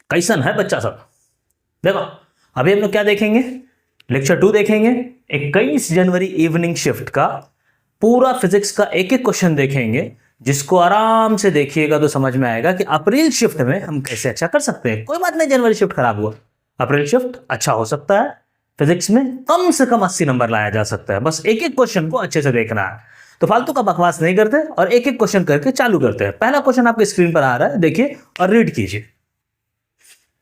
कैसन है बच्चा सब? देखो अभी हम लोग क्या देखेंगे, लेक्चर 2 देखेंगे। 21 जनवरी इवनिंग शिफ्ट का पूरा फिजिक्स का एक एक क्वेश्चन देखेंगे, जिसको आराम से देखिएगा तो समझ में आएगा कि अप्रैल शिफ्ट में हम कैसे अच्छा कर सकते हैं। कोई बात नहीं, जनवरी शिफ्ट खराब हुआ, अप्रैल शिफ्ट अच्छा हो सकता है। फिजिक्स में कम से कम 80 नंबर लाया जा सकता है, बस एक एक क्वेश्चन को अच्छे से देखना है। तो फालतू का बकवास नहीं करते और एक एक क्वेश्चन करके चालू करते हैं। पहला क्वेश्चन आपके स्क्रीन पर आ रहा है, देखिए और रीड कीजिए।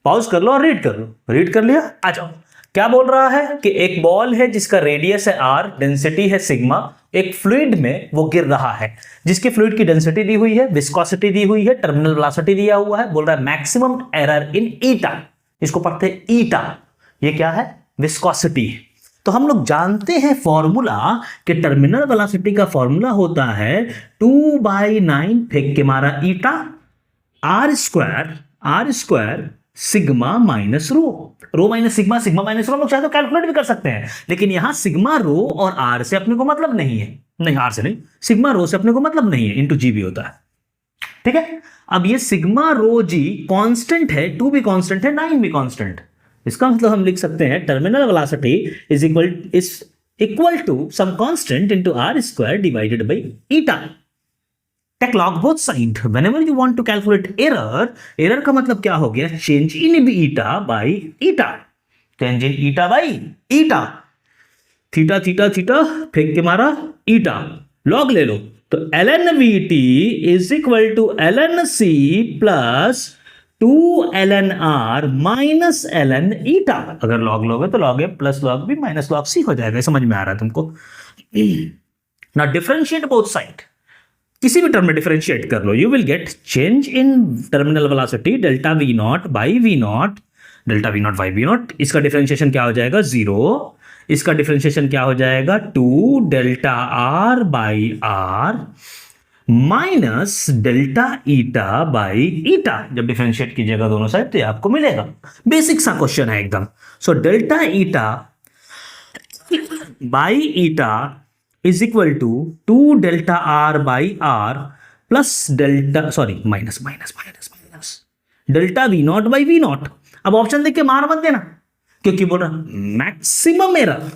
पॉज कर लो और रीड कर लो। रीड कर लिया? आ जाओ। क्या बोल रहा है कि एक बॉल है जिसका रेडियस है r, डेंसिटी है सिग्मा, एक फ्लूइड में वो गिर रहा है, जिसकी फ्लूइड की डेंसिटी दी हुई है, विस्कोसिटी दी हुई है, टर्मिनल वेलोसिटी दिया हुआ है। बोल रहा है मैक्सिमम एरर इन ईटा, इसको पढ़ते हैं ईटा। ये क्या है? विस्कोसिटी। तो हम लोग जानते हैं फॉर्मूला कि टर्मिनल वेलोसिटी का फॉर्मूला होता है 2/9 फेंक के मारा ईटा r square sigma minus rho minus sigma, sigma minus रो हम लोग चाहे तो कैलकुलेट भी कर सकते हैं, लेकिन यहां सिग्मा रो और आर से अपने को मतलब नहीं है। नहीं, आर से नहीं, सिग्मा रो से अपने को मतलब नहीं है, इंटू जी भी होता है। ठीक है, अब ये सिग्मा रो जी कांस्टेंट है, 2 भी कांस्टेंट है, 9 भी कांस्टेंट। इसका मतलब हम लिख सकते हैं terminal velocity is equal to some constant into R square divided by eta. Take log both side whenever you want to calculate error का मतलब क्या हो गया? Change in eta by eta, change in eta by eta. Theta theta theta फेंक के मारा ईटा, log ले लो तो ln vt is equal to ln c plus 2 ln r minus ln eta. अगर लॉग लोगे तो log A plus log B minus log C हो जाएगा। समझ में आ रहा है तुमको? ना डिफरेंशिएट बोथ साइड, किसी भी टर्म में डिफरेंशिएट कर लो, you will get change in terminal velocity delta V naught by V naught, delta V naught by V naught. इसका डिफरेंशिएशन क्या हो जाएगा? 0। इसका डिफरेंशिएशन क्या हो जाएगा? 2 delta R by R minus delta eta by eta. जब डिफरेंशिएट कीजिएगा दोनों साइड तो आपको मिलेगा। बेसिक सा क्वेश्चन है एकदम। So delta eta by eta is equal to 2 delta r by r plus delta minus delta v not by v not. अब ऑप्शन देख के मार मत देना, क्योंकि बोल रहा मैक्सिमम एरर।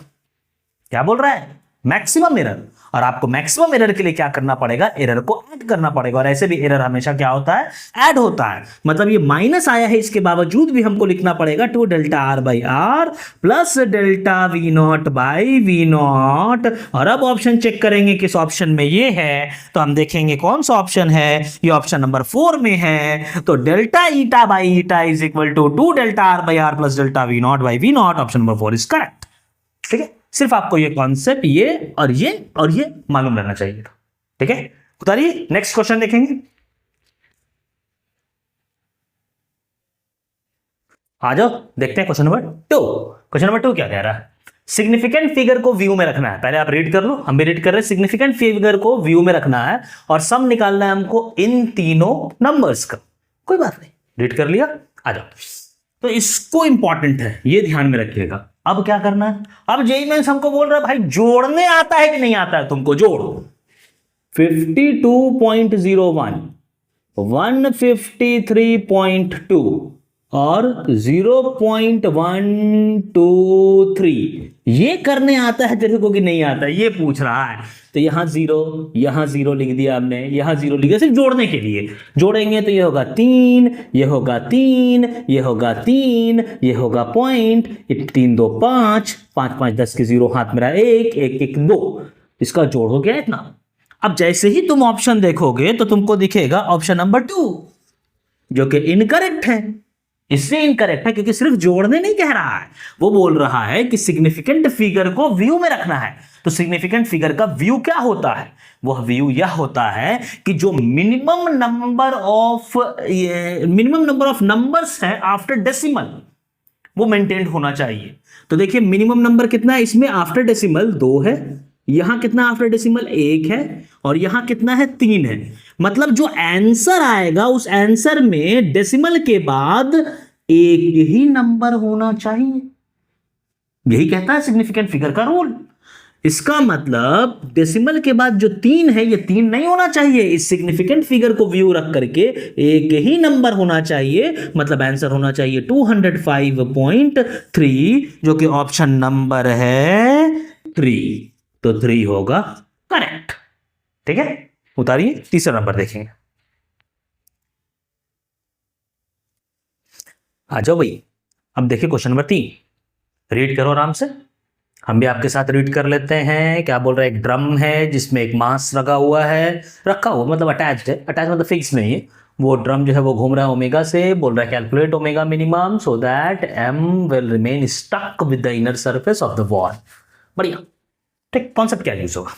क्या बोल रहा है? Maximum error. और आपको मैक्सिमम एरर के लिए क्या करना पड़ेगा? एरर को ऐड करना पड़ेगा। और ऐसे भी एरर हमेशा क्या होता है? ऐड होता है। मतलब ये माइनस आया है, इसके बावजूद भी हमको लिखना पड़ेगा 2 delta R by R plus delta V naught by V naught. और अब ऑप्शन चेक करेंगे किस ऑप्शन में ये है, तो हम देखेंगे कौन सा ऑप्शन है। ये ऑप्शन नंबर 4 में है। तो delta eta by eta is equal to 2 delta R by R plus delta V naught by V naught. Option number 4 is correct. ठीक है, सिर्फ आपको ये कॉन्सेप्ट ये और ये मालूम रहना चाहिए। ठीक है, उतारिए, नेक्स्ट क्वेश्चन देखेंगे। आ जाओ देखते हैं क्वेश्चन नंबर 2। क्वेश्चन नंबर 2 क्या कह रहा है? सिग्निफिकेंट फिगर को व्यू में रखना है। पहले आप रीड कर लो, हम भी रीड कर रहे हैं। सिग्निफिकेंट फिगर को व्यू में रखना है और सम निकालना है हमको इन तीनों नंबर्स का। कोई बात नहीं, रीड कर लिया, आ जाओ। तो इसको इंपॉर्टेंट है, ये ध्यान में रखिएगा। अब क्या करना है? अब जेईई मेंस हमको बोल रहा है भाई जोड़ने आता है कि नहीं आता है तुमको? जोड़ो 52.01 153.2 और 0.123 ये करने आता है तेरे को कि नहीं आता है, ये पूछ रहा है। तो यहां जीरो लिख दिया हमने, यहां 0 लिख दिया सिर्फ जोड़ने के लिए। जोड़ेंगे तो ये होगा 3, ये होगा 3, ये होगा 3, ये होगा पॉइंट, 3 2 5, 5 5 10 के 0 हाथ मेरा 1 1 1 2। इसका जोड़ हो गया इतना। अब जैसे ही तुम ऑप्शन देखोगे तो तुमको दिखेगा ऑप्शन नंबर 2, जो कि इनकरेक्ट है। इसलिए इनकरेक्ट है क्योंकि सिर्फ जोड़ने नहीं कह रहा है, वो बोल रहा है कि सिग्निफिकेंट फिगर को व्यू में रखना है। तो सिग्निफिकेंट फिगर का व्यू क्या होता है? वह व्यू यह होता है कि जो मिनिमम नंबर ऑफ नंबर्स है आफ्टर डेसिमल, वो मेंटेन होना चाहिए। तो देखिए मिनिमम नंबर कितना है इसमें आफ्टर डेसिमल? 2 है। यहां कितना आफ्टर डेसिमल? 1 है। और यहां कितना है? 3 है। मतलब जो आंसर आएगा उस आंसर में डेसिमल के बाद एक ही नंबर होना चाहिए। यही कहता है सिग्निफिकेंट फिगर का रूल। इसका मतलब डेसिमल के बाद जो 3 है ये 3 नहीं होना चाहिए, इस सिग्निफिकेंट फिगर को व्यू रख करके एक ही नंबर होना चाहिए, मतलब आंसर होना चाहिए 205.3 जो कि ऑप्शन नंबर है 3, तो 3 होगा करेक्ट। ठीक है, उतारिए, तीसरा नंबर देखेंगे। आ जाओ भाई, अब देखिए क्वेश्चन नंबर 3, रीड करो आराम से, हम भी आपके साथ रीड कर लेते हैं। क्या बोल रहा है, एक ड्रम है जिसमें एक मास रखा हुआ है, रखा हुआ मतलब अटैच्ड है, अटैच मतलब फिक्स नहीं है, वो ड्रम जो है वो घूम रहा है ओमेगा से, बोल रहा है calculate omega minimum so that M will remain stuck with the inner surface of the wall. बढ़िया, ठीक, कॉन्सेप्ट क्या यूज होगा,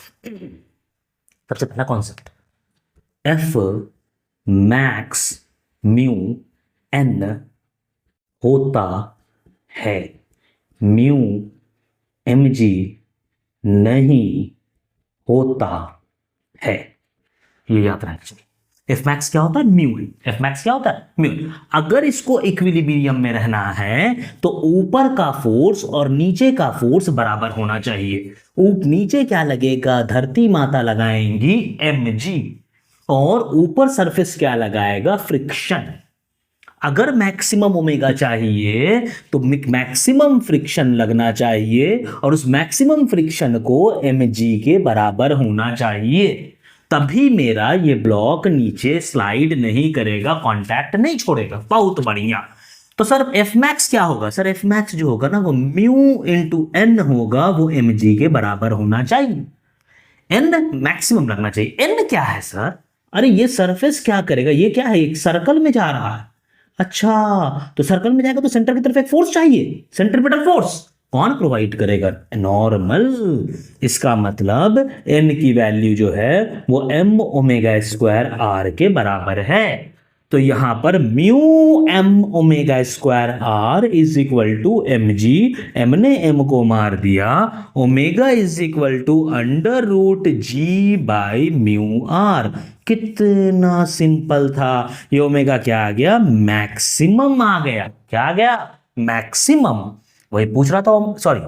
सबसे पहला concept F max mu N होता है, म्यू एम जी नहीं होता है, ये याद रखना चाहिए। एफ मैक्स क्या होता है, म्यू, एफ मैक्स क्या होता है, म्यू। अगर इसको इक्विलिब्रियम में रहना है तो ऊपर का फोर्स और नीचे का फोर्स बराबर होना चाहिए। नीचे क्या लगेगा, धरती माता लगाएंगी एम जी, और ऊपर सरफेस क्या लगाएगा, फ्रिक्शन। अगर मैक्सिमम ओमेगा चाहिए तो मैक्सिमम फ्रिक्शन लगना चाहिए, और उस मैक्सिमम फ्रिक्शन को mg के बराबर होना चाहिए, तभी मेरा ये ब्लॉक नीचे स्लाइड नहीं करेगा, कांटेक्ट नहीं छोड़ेगा। बहुत बढ़िया। तो सर एफ मैक्स क्या होगा, सर एफ मैक्स जो होगा ना वो म्यू इंटू एन होगा, वो mg के बराबर होना चाहिए। एन मैक्सिमम लगना चाहिए। एन क्या है सर, अरे ये सरफेस क्या करेगा, ये क्या है, एक सर्कल में जा रहा है। अच्छा, तो सर्कल में जाएगा तो सेंटर की तरफ एक फोर्स चाहिए, सेंट्रीपिटल फोर्स कौन प्रोवाइड करेगा, नॉर्मल। इसका मतलब एन की वैल्यू जो है वो एम ओमेगा स्क्वायर आर के बराबर है। तो यहां पर mu M omega square R is equal to M G, M ने एम को मार दिया, omega is equal to under root G by mu R. कितना सिंपल था, ये ओमेगा क्या आ गया, मैक्सिमम आ गया। क्या आ गया, मैक्सिमम। वही पूछ रहा था, sorry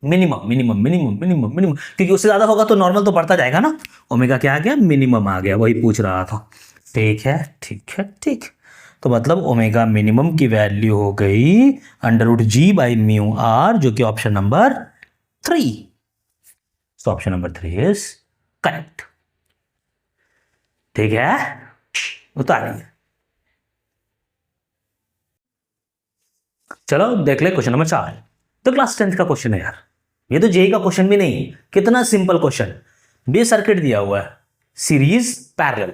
minimum minimum minimum minimum minimum, क्योंकि उससे ज्यादा होगा तो नॉर्मल तो बढ़ता जाएगा ना। ओमेगा क्या आ गया, मिनिमम आ गया, वही पूछ रहा था। ठीक है ठीक है ठीक, तो मतलब ओमेगा मिनिमम की वैल्यू हो गई under root G by mu R, जो कि option number 3। So option number 3 is correct. ठीक है, उतारिए। चलो देख ले क्वेश्चन नंबर 4, तो क्लास 10th का क्वेश्चन है यार, ये तो जेई का क्वेश्चन भी नहीं, कितना सिंपल क्वेश्चन। बी सर्किट दिया हुआ है, सीरीज पैरेलल,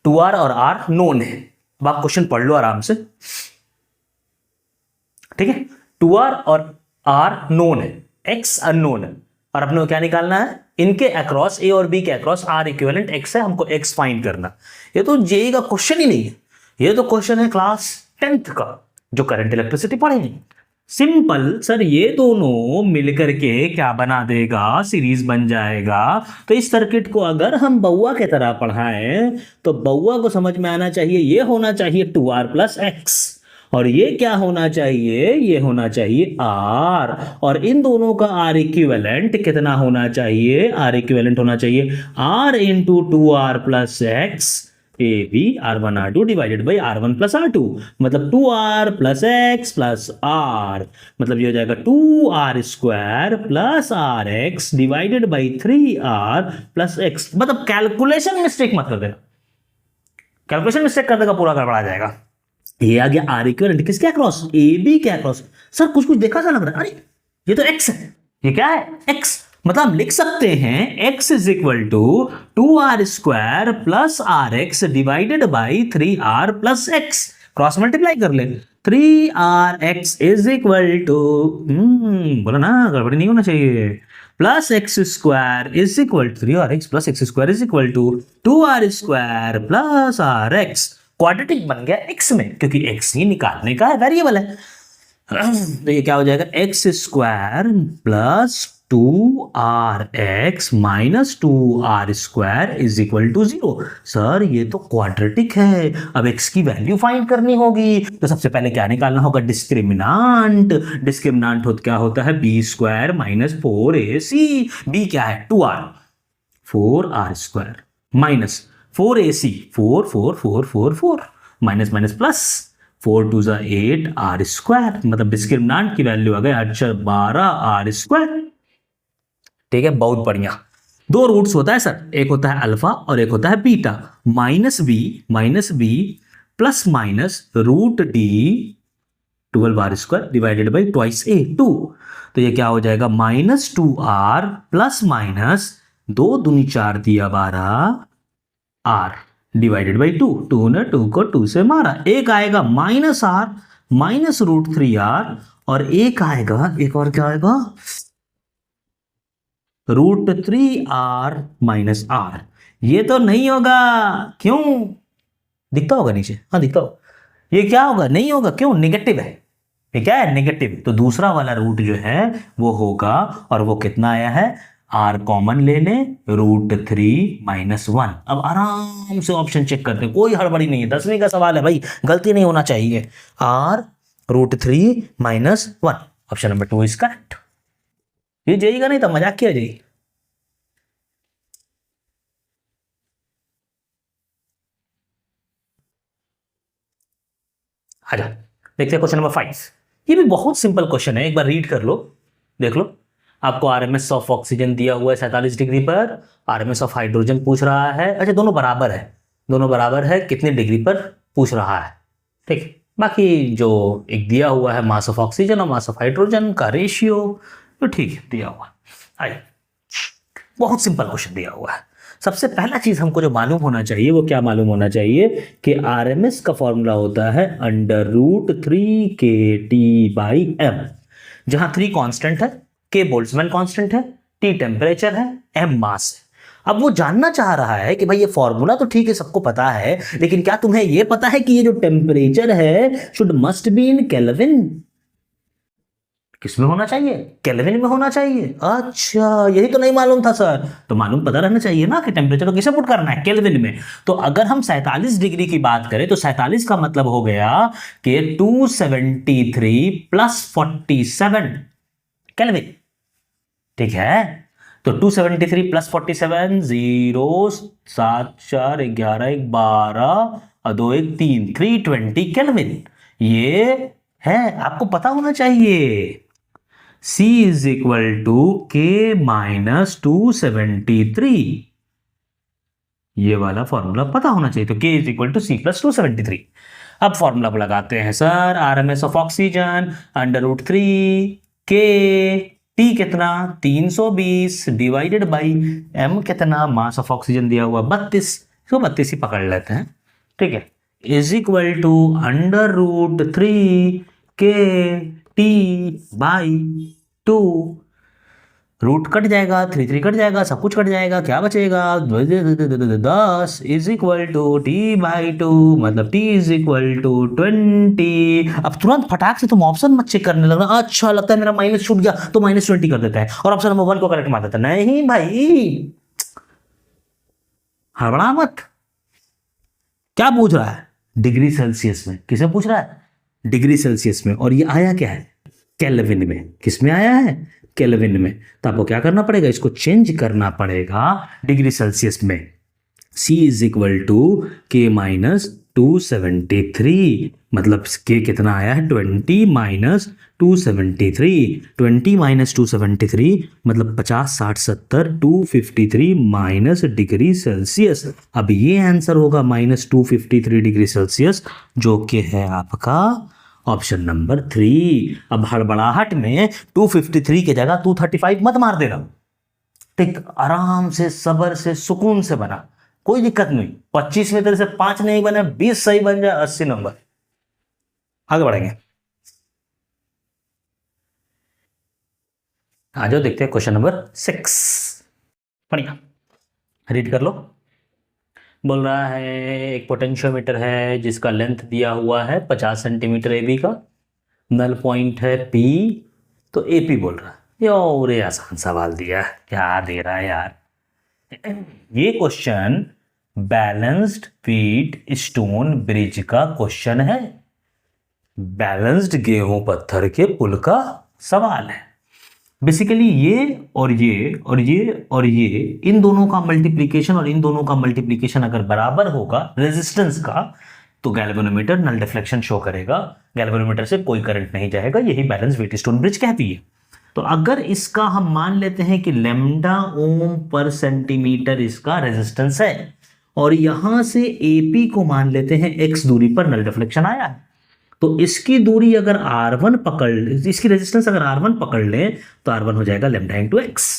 2R और R नोन है। अब आप क्वेश्चन पढ़ लो आराम से, ठीक है। 2R और R नोन है, X अननोन है, और अपने को क्या निकालना है, इनके अक्रॉस ए और बी के अक्रॉस R इक्विवेलेंट X है, हमको X फाइंड करना। ये तो जेई का क्वेश्चन ही नहीं है, ये तो क्वेश्चन है क्लास 10th का, जो करंट इलेक्ट्रिसिटी पढ़ेंगे। सिंपल सर, ये दोनों मिलकर के क्या बना देगा, सीरीज बन जाएगा। तो इस सर्किट को अगर हम बउआ के तरह पढ़ाएं तो बउआ को समझ में आना चाहिए, ये होना चाहिए 2R प्लस एक्स, और ये क्या होना चाहिए, ये होना चाहिए R, और इन दोनों का R इक्विवेलेंट कितना होना चाहिए, R इक्विवेलेंट होना चाहिए R into 2R plus X A B R1 R2 divided by R1 plus R2, मतलब 2R plus x plus R, मतलब ये हो जाएगा 2R square plus RX divided by 3R plus x. मतलब कैलकुलेशन मिस्टेक मत कर देना, कैलकुलेशन मिस्टेक कर देगा पूरा गड़बड़ा जाएगा। ये आ गया R इक्विवेलेंट किसके अक्रॉस, ए बी के अक्रॉस। सर कुछ कुछ देखा सा लग रहा है, अरे ये तो X है, ये क्या है, X। मतलब हम लिख सकते हैं x is equal to 2R square plus RX divided by 3R plus X, cross multiply कर ले, 3RX इज इक्वल टू, बोला ना गड़बड़ी नहीं होना चाहिए, plus X square is equal to 3RX plus X square is equal to 2R square plus RX। Quadratic बन गया x में, क्योंकि x ही निकालने का है, वेरिएबल है। तो ये क्या हो जाएगा, X square plus 2rx minus 2r² is equal to 0। Sir ये तो क्वाड्रेटिक है, अब x की वैल्यू फाइंड करनी होगी। तो सबसे पहले क्या निकालना होगा? डिस्क्रिमिनांट। डिस्क्रिमिनांट क्या होता है? b² minus 4ac। b क्या है? 2r, 4r² minus 4ac, 4 4 4 4 4 minus minus plus 4 2 8 r², मतलब डिस्क्रिमिनांट की वैल्यू आ गई 12r²। ठीक है, बहुत बढ़िया। दो रूट्स होता है सर, एक होता है अल्फा और एक होता है beta. Minus B plus minus root D 12r² divided by twice A 2। तो ये क्या हो जाएगा? माइनस 2r प्लस माइनस 2 दूनी 4 दिया 12 r डिवाइडेड बाई 2। 2 ने 2 को 2 से मारा। एक आएगा minus r minus root 3r, और एक आएगा, एक और क्या आएगा? Root 3r minus r। ये तो नहीं होगा, क्यों? दिखता होगा नीचे, हाँ दिखता होगा। ये क्या होगा? नहीं होगा, क्यों? नेगेटिव है। ये क्या है? नेगेटिव। तो दूसरा वाला रूट जो है वो होगा, और वो कितना आया है? r कॉमन ले लें, रूट 3 माइनस 1। अब आराम से ऑप्शन चेक करते हैं, कोई हड़बड़ी नहीं है, 10वीं का सवाल है भाई, गलती नहीं होना चाहिए। r root 3 minus 1, option number 2 is correct. ये जाइएगा नहीं तो मजाक किया जाइए। आजा देखते हैं क्वेश्चन नंबर 5। ये भी बहुत सिंपल क्वेश्चन है, एक बार रीड कर लो, देख लो। आपको आरएमएस ऑफ ऑक्सीजन दिया हुआ है 47 डिग्री पर, आरएमएस ऑफ हाइड्रोजन पूछ रहा है। अच्छा, दोनों बराबर है, दोनों बराबर है, कितने डिग्री पर पूछ रहा है। ठीक, बाकी जो एक दिया हुआ है मास ऑफ ऑक्सीजन और मास ऑफ हाइड्रोजन का रेशियो, तो ठीक है, दिया हुआ। आइए, बहुत सिंपल क्वेश्चन दिया हुआ है। सबसे पहला चीज हमको जो मालूम होना चाहिए वो क्या मालूम होना चाहिए कि आरएमएस का फॉर्मूला होता है √3kT/m, जहां 3 कांस्टेंट है, k बोल्ट्जमैन कांस्टेंट है, T टेम्परेचर है, m मास है। अब वो जानना चाह रहा है कि भाई ये फॉर्मूला तो ठीक है, सबको पता है, लेकिन क्या तुम्हें ये पता है कि ये जो टेम्परेचर है should must be in kelvin? किसमें होना चाहिए? केल्विन में होना चाहिए। अच्छा, यही तो नहीं मालूम था सर। तो मालूम पता रहना चाहिए ना कि टेम्परेचर को किसे पुट करना है? केल्विन में। तो अगर हम 47 डिग्री की बात करें तो 47 का मतलब हो गया कि 273 प्लस 47 केल्विन। ठीक है, तो 273 प्लस 47, 0 7 4 11 1 12 और 2 1 3, 320 केल्विन। ये है, आपको पता होना चाहिए। C is equal to K minus 273, ये वाला फॉर्मूला पता होना चाहिए। तो K is equal to C plus 273। अब फॉर्मूला लगाते हैं sir, RMS of oxygen √3 K, T कितना? 320 डिवाइडेड बाई M कितना? मास ऑफ ऑक्सीजन दिया हुआ 32, तो 32 ही पकड़ लेते हैं। ठीक है, is equal to √3 K T by 2, root cut जाएगा, 3 3 कट जाएगा, सब कुछ कट जाएगा, क्या बचेगा? 10 इज इक्वल टू T/2, मतलब T इज इक्वल टू 20। अब तुरंत फटाक से तुम ऑप्शन मत चेक करने लगना, अच्छा लगता है मेरा माइनस छूट गया तो -20 कर देता है और ऑप्शन नंबर 1 को करेक्ट मार देता है। नहीं भाई, हड़बड़ा मत। क्या पूछ रहा है? डिग्री सेल्सियस में। किसे पूछ रहा है? डिग्री सेल्सियस में। और ये आया क्या है? केल्विन में। किस में आया है? केल्विन में। तो आपको क्या करना पड़ेगा? इसको चेंज करना पड़ेगा डिग्री सेल्सियस में। C is equal to K minus 273, मतलब K कितना आया है? 20 माइनस 273, 20 माइनस 273 मतलब 50 60 70 253 माइनस डिग्री सेल्सियस। अब ये आंसर होगा -253 डिग्री सेल्सियस, जो कि है आपका ऑप्शन नंबर 3। अब हड़बड़ाहट में 253 की जगह 235 मत मार देना। ठीक, आराम से, सबर से, सुकून से बना, कोई दिक्कत नहीं। 25 में तेरे से 5 नहीं बने, 20 सही बन जाए, 80 नंबर। आगे बढ़ेंगे, आ जाओ देखते हैं क्वेश्चन नंबर 6। बढ़िया, रीड कर लो। बोल रहा है एक पोटेंशियोमीटर है जिसका लेंथ दिया हुआ है 50 सेंटीमीटर AB का, नल पॉइंट है P, तो AP बोल रहा है। ये आसान सवाल दिया, क्या दे रहा है यार। ये question balanced wheat stone bridge का क्वेश्चन है, बैलेंस्ड गेहूं पत्थर के पुल का सवाल है। बेसिकली ये और ये और ये और ये, इन दोनों का मल्टीप्लिकेशन और इन दोनों का मल्टीप्लिकेशन अगर बराबर होगा रेजिस्टेंस का, तो गैल्वेनोमीटर नल डिफ्लेक्शन शो करेगा, गैल्वेनोमीटर से कोई करंट नहीं जाएगा। यही बैलेंस व्हीट स्टोन ब्रिज कहती है। तो अगर इसका हम मान लेते हैं कि लैम्डा ओम पर सेंटीमीटर इसका रेजिस्टेंस है, और यहां से एपी को मान लेते हैं x दूरी पर नल डिफ्लेक्शन आया है, तो इसकी दूरी अगर R1 पकड़, इसकी रेजिस्टेंस अगर R1 पकड़ लें तो R1 हो जाएगा लैम्डा इंटू एक्स,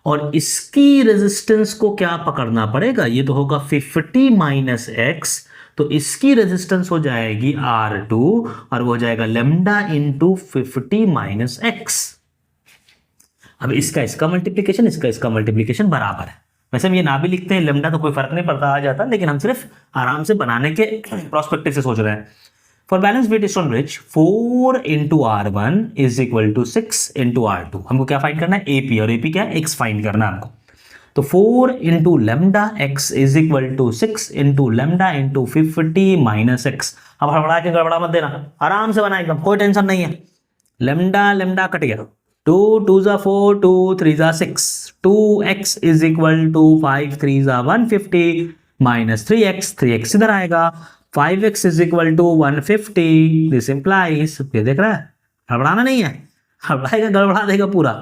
और इसकी रेजिस्टेंस को क्या पकड़ना पड़ेगा, ये तो होगा 50 माइनस एक्स, तो इसकी रेजिस्टेंस हो जाएगी R2 और वो हो जाएगा लैम्डा इंटू 50 माइनस एक्स। अब इसका मल्टीप्लिकेशन, इसका मल्टीप्लिकेशन बराबर है। वैसे हम ये ना भी लिखते हैं लैम्डा तो कोई फर्क नहीं पड़ता, आ जाता, लेकिन हम सिर्फ आराम से बनाने के प्रोस्पेक्टिव से सोच रहे हैं। For balance Wheatstone bridge 4 into R1 is equal to 6 into R2। हमको क्या फाइंड करना है, AP, और AP क्या है, x फाइंड करना है हमको। तो 4 into lambda X is equal to 6 into lambda into 50 minus X. अब हड़बड़ा के गड़बड़ा मत देना, आराम से बना एकदम, कोई टेंशन नहीं है। लैम्डा लैम्डा कट गया, 2 2 जा 4, 2 3 जा 6, 2x इज इक्वल टू 5 3 जा 150 माइनस 3x, 3x इधर आएगा, 5x is equal to 150। This implies, ये देख रहा है, हड़बड़ाना नहीं है, हड़बड़ाएगा गड़बड़ा देगा पूरा।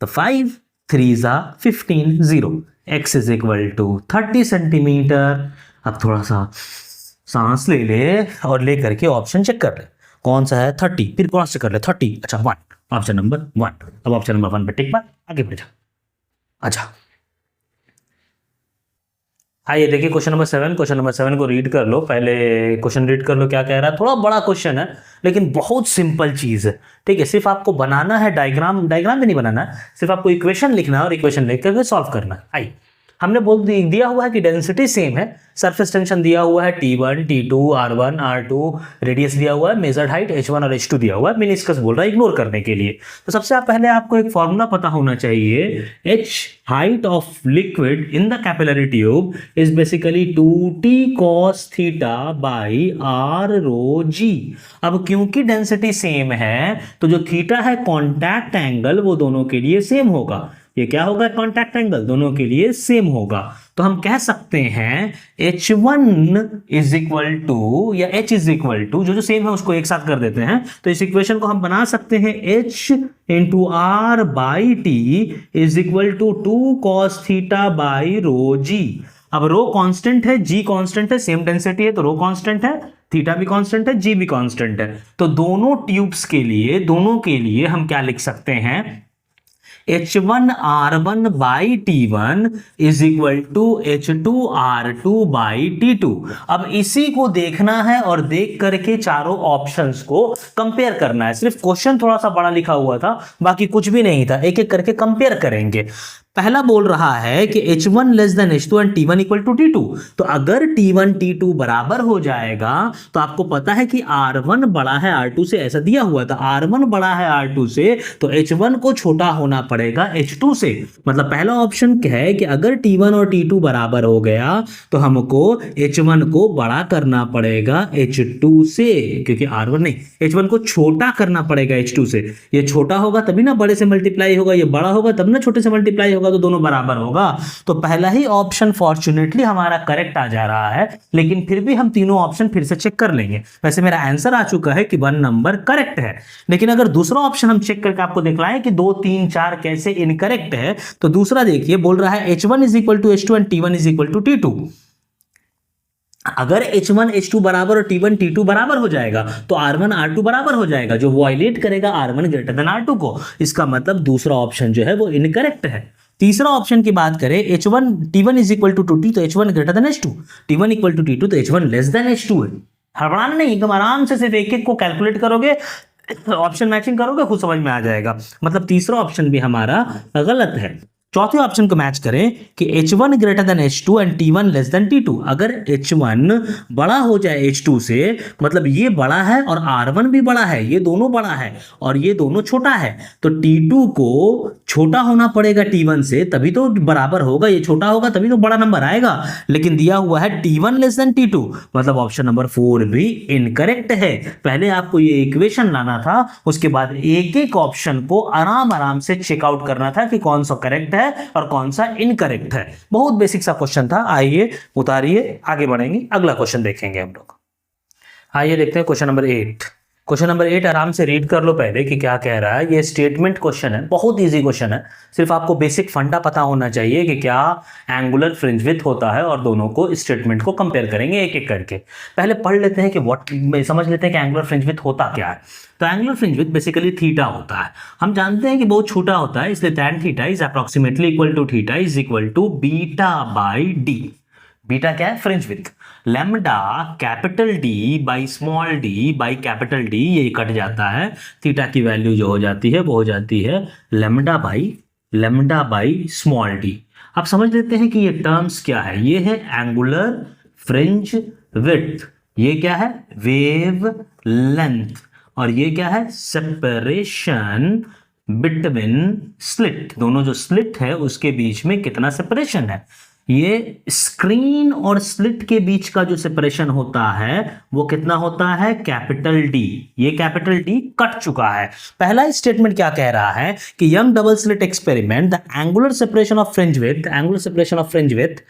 तो 5 3 जा 15, 0, x is equal to 30 centimetre. अब थोड़ा सा सांस ले ले और ले करके ऑप्शन चेक कर ले, कौन सा है 30, फिर क्रॉस चेक कर ले 30, अच्छा 1, ऑप्शन नंबर 1। अब ऑप्शन नंबर 1 पे टिक मार, आगे बढ़ जा। अच्छा आइए देखिए क्वेश्चन नंबर 7। क्वेश्चन नंबर 7 को रीड कर लो, पहले क्वेश्चन रीड कर लो क्या कह रहा है। थोड़ा बड़ा क्वेश्चन है लेकिन बहुत सिंपल चीज है, ठीक है। सिर्फ आपको बनाना है डायग्राम भी नहीं बनाना है, सिर्फ आपको इक्वेशन लिखना है और इक्वेशन लिख करके सॉल्व करना है। आइए, हमने दिया हुआ है कि डेंसिटी सेम है, सरफेस टेंशन दिया हुआ है T1 T2 R1 R2, radius दिया हुआ है, मेजर्ड हाइट H1 और H2 दिया हुआ है, मेनिस्कस बोल रहा है इग्नोर करने के लिए। तो सबसे पहले आपको एक फॉर्मूला पता होना चाहिए, H height of liquid in the capillary tube is basically 2T cos theta by R rho G। अब क्योंकि डेंसिटी सेम है तो जो थीटा है कॉन्टैक्ट एंगल वो दोनों के लिए सेम होगा। ये क्या होगा, कॉन्टैक्ट एंगल दोनों के लिए सेम होगा। तो हम कह सकते हैं H1 इज इक्वल टू, या H इज इक्वल टू, जो सेम है उसको एक साथ कर देते हैं, तो इस इक्वेशन को हम बना सकते हैं H into R by T is equal to 2 cos theta by rho G। अब रो कांस्टेंट है, G कांस्टेंट है, सेम डेंसिटी है तो रो कांस्टेंट है, थीटा भी कांस्टेंट है, G भी कांस्टेंट है। तो दोनों ट्यूब्स के लिए, दोनों के लिए हम क्या लिख सकते हैं, H1 R1 by T1 is equal to H2 R2 by T2। अब इसी को देखना है और देख करके चारों ऑप्शंस को कंपेयर करना है। सिर्फ क्वेश्चन थोड़ा सा बड़ा लिखा हुआ था, बाकी कुछ भी नहीं था, एक एक करके कंपेयर करेंगे। पहला बोल रहा है कि H1 less than H2 and T1 equal to T2। तो अगर T1 T2 बराबर हो जाएगा तो आपको पता है कि R1 बड़ा है R2 से, ऐसा दिया हुआ था, R1 बड़ा है R2 से, तो H1 को छोटा होना पड़ेगा H2 से। मतलब पहला ऑप्शन क्या है कि अगर T1 और T2 बराबर हो गया तो हमको H1 को बड़ा करना पड़ेगा H2 से, क्योंकि R1 नहीं, H1 को छोटा करना पड़ेगा H2 से। ये छोटा होगा तभी ना बड़े से मल्टीप्लाई होगा, ये बड़ा होगा तब ना छोटे से मल्टीप्लाई होगा, तो दोनों बराबर होगा। तो पहला ही ऑप्शन फॉर्चुनेटली हमारा करेक्ट आ जा रहा है, लेकिन फिर भी हम तीनों ऑप्शन फिर से चेक कर लेंगे। वैसे मेरा आंसर आ चुका है कि 1 नंबर करेक्ट है, लेकिन अगर दूसरा ऑप्शन हम चेक करके आपको दिखलाएं कि 2 3 4 कैसे इनकरेक्ट है, तो दूसरा देखिए, बोल रहा है H1 is equal to H2 and T1 is equal to T2। अगर H1 H2 बराबर और T1 T2 बराबर हो जाएगा तो R1 R2 बराबर हो जाएगा, जो वायलेट करेगा R1 ग्रेटर देन R2 को। इसका मतलब दूसरा ऑप्शन जो है वो इनकरेक्ट है। तीसरा ऑप्शन की बात करें, H1 T1 is equal to 2T, तो H1 greater than H2, T1 equal to T2 तो H1 लेस देन H2 है। हड़बड़ाना नहीं, एकदम आराम से सिर्फ एक एक को कैलकुलेट करोगे, ऑप्शन मैचिंग करोगे, खुद समझ में आ जाएगा। मतलब तीसरा ऑप्शन भी हमारा गलत है। चौथे ऑप्शन को मैच करें कि H1 greater than H2 and T1 less than T2। अगर H1 बड़ा हो जाए H2 से, मतलब ये बड़ा है और R1 भी बड़ा है, ये दोनों बड़ा है और ये दोनों छोटा है, तो T2 को छोटा होना पड़ेगा T1 से, तभी तो बराबर होगा, ये छोटा होगा तभी तो बड़ा नंबर आएगा। लेकिन दिया हुआ है T1 लेस देन T2, मतलब ऑप्शन नंबर 4 भी इनकरेक्ट है। पहले आपको ये इक्वेशन लाना था, उसके बाद एक एक ऑप्शन को आराम आराम से चेकआउट करना था कि कौन सा करेक्ट है और कौन सा इनकरेक्ट है। बहुत बेसिक सा क्वेश्चन था। आइए उतारिए, आगे बढ़ेंगे, अगला क्वेश्चन देखेंगे हम लोग। आइए देखते हैं क्वेश्चन नंबर 8। क्वेश्चन नंबर 8 आराम से रीड कर लो पहले कि क्या कह रहा है। ये स्टेटमेंट क्वेश्चन है, बहुत इजी क्वेश्चन है। सिर्फ आपको बेसिक फंडा पता होना चाहिए कि क्या एंगुलर फ्रिंज विड्थ होता है, और दोनों को स्टेटमेंट को कंपेयर करेंगे एक एक करके। पहले पढ़ लेते हैं कि समझ लेते हैं कि एंगुलर फ्रिंज विड्थ होता क्या है। तो angular fringe width basically theta होता है। हम जानते हैं कि बहुत छोटा होता है, इसलिए tan theta is approximately equal to theta is equal to beta by D. Beta क्या है? Fringe width. Lambda capital D by small D by capital D, ये कट जाता है, थीटा की वैल्यू जो हो जाती है वो हो जाती है लैम्डा बाई स्मॉल डी। आप समझ लेते हैं कि ये टर्म्स क्या है। ये है एंगुलर फ्रिंज विड्थ, ये क्या है? वेव लेंथ, और ये क्या है? Separation between slit. दोनों जो स्लिट है उसके बीच में कितना सेपरेशन है। ये स्क्रीन और स्लिट के बीच का जो सेपरेशन होता है वो कितना होता है? Capital D. ये कैपिटल डी कट चुका है। पहला स्टेटमेंट क्या कह रहा है कि young double slit experiment, the angular separation of fringe width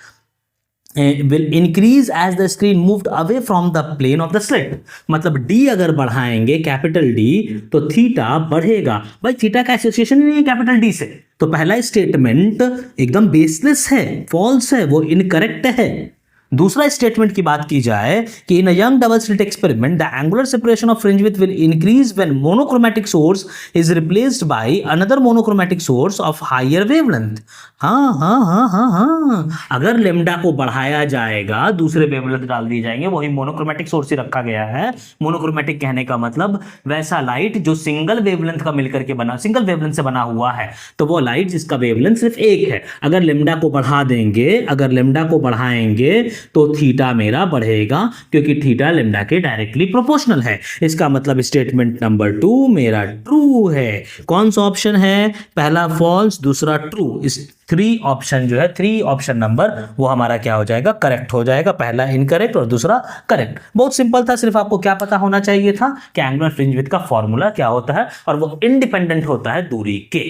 will increase as the screen moved away from the plane of the slit। मतलब D अगर बढ़ाएंगे कैपिटल D तो थीटा बढ़ेगा। भाई थीटा का एसोसिएशन नहीं है कैपिटल D से, तो पहला स्टेटमेंट एकदम बेसलेस है, फॉल्स है, वो इनकरेक्ट है। दूसरा स्टेटमेंट की बात की जाए कि in a Young double slit experiment the angular separation of fringe width will increase when monochromatic source is replaced by another monochromatic source of higher wavelength. हाँ, अगर लेम्डा को बढ़ाया जाएगा, दूसरे वेवलेंथ डाल दिए जाएंगे, वही मोनोक्रोमैटिक सोर्स ही रखा गया है। मोनोक्रोमैटिक कहने का मतलब वैसा लाइट जो सिंगल वेवलेंथ का मिलकर के बना, सिंगल वेवलेंथ से बना हुआ है, तो वो लाइट जिसका वेवलेंथ सिर्फ एक है। अगर लेम्डा को बढ़ा देंगे, अगर लेम्डा को बढ़ाएंगे तो थीटा मेरा बढ़ेगा, क्योंकि थीटा लेम्डा के डायरेक्टली प्रोपोर्शनल है। इसका मतलब स्टेटमेंट नंबर 2 मेरा ट्रू है। कौन सा ऑप्शन है? पहला फॉल्स, दूसरा ट्रू। इस 3 ऑप्शन जो है, 3 ऑप्शन नंबर वो हमारा क्या हो जाएगा? करेक्ट हो जाएगा। पहला इनकरेक्ट और दूसरा करेक्ट। बहुत सिंपल था, सिर्फ आपको क्या पता होना चाहिए था कि एंगुलर फ्रिंज विड्थ का फॉर्मूला क्या होता है, और वो इंडिपेंडेंट होता है दूरी के।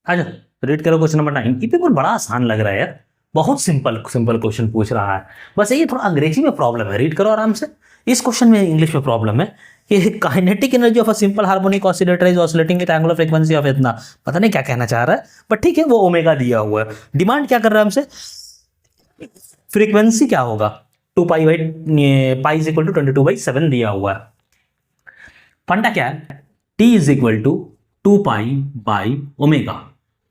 अच्छा, रीड करो क्वेश्चन नंबर 9। ये पेपर बड़ा आसान लग रहा है यार, बहुत सिंपल क्वेश्चन पूछ रहा है। बस ये थोड़ा अंग्रेजी में प्रॉब्लम है, रीड करो आराम से। इस क्वेश्चन में इंग्लिश में प्रॉब्लम है कि kinetic energy of a simple harmonic oscillator is oscillating with angular frequency of इतना, पता नहीं क्या कहना चाह रहा है, बट ठीक है, वो ओमेगा दिया हुआ है। डिमांड क्या कर रहा है हमसे? फ्रीक्वेंसी क्या होगा? 2 पाई इज इक्वल टू 22/7 दिया हुआ है। फंडा क्या है? T is equal to 2 pi by omega,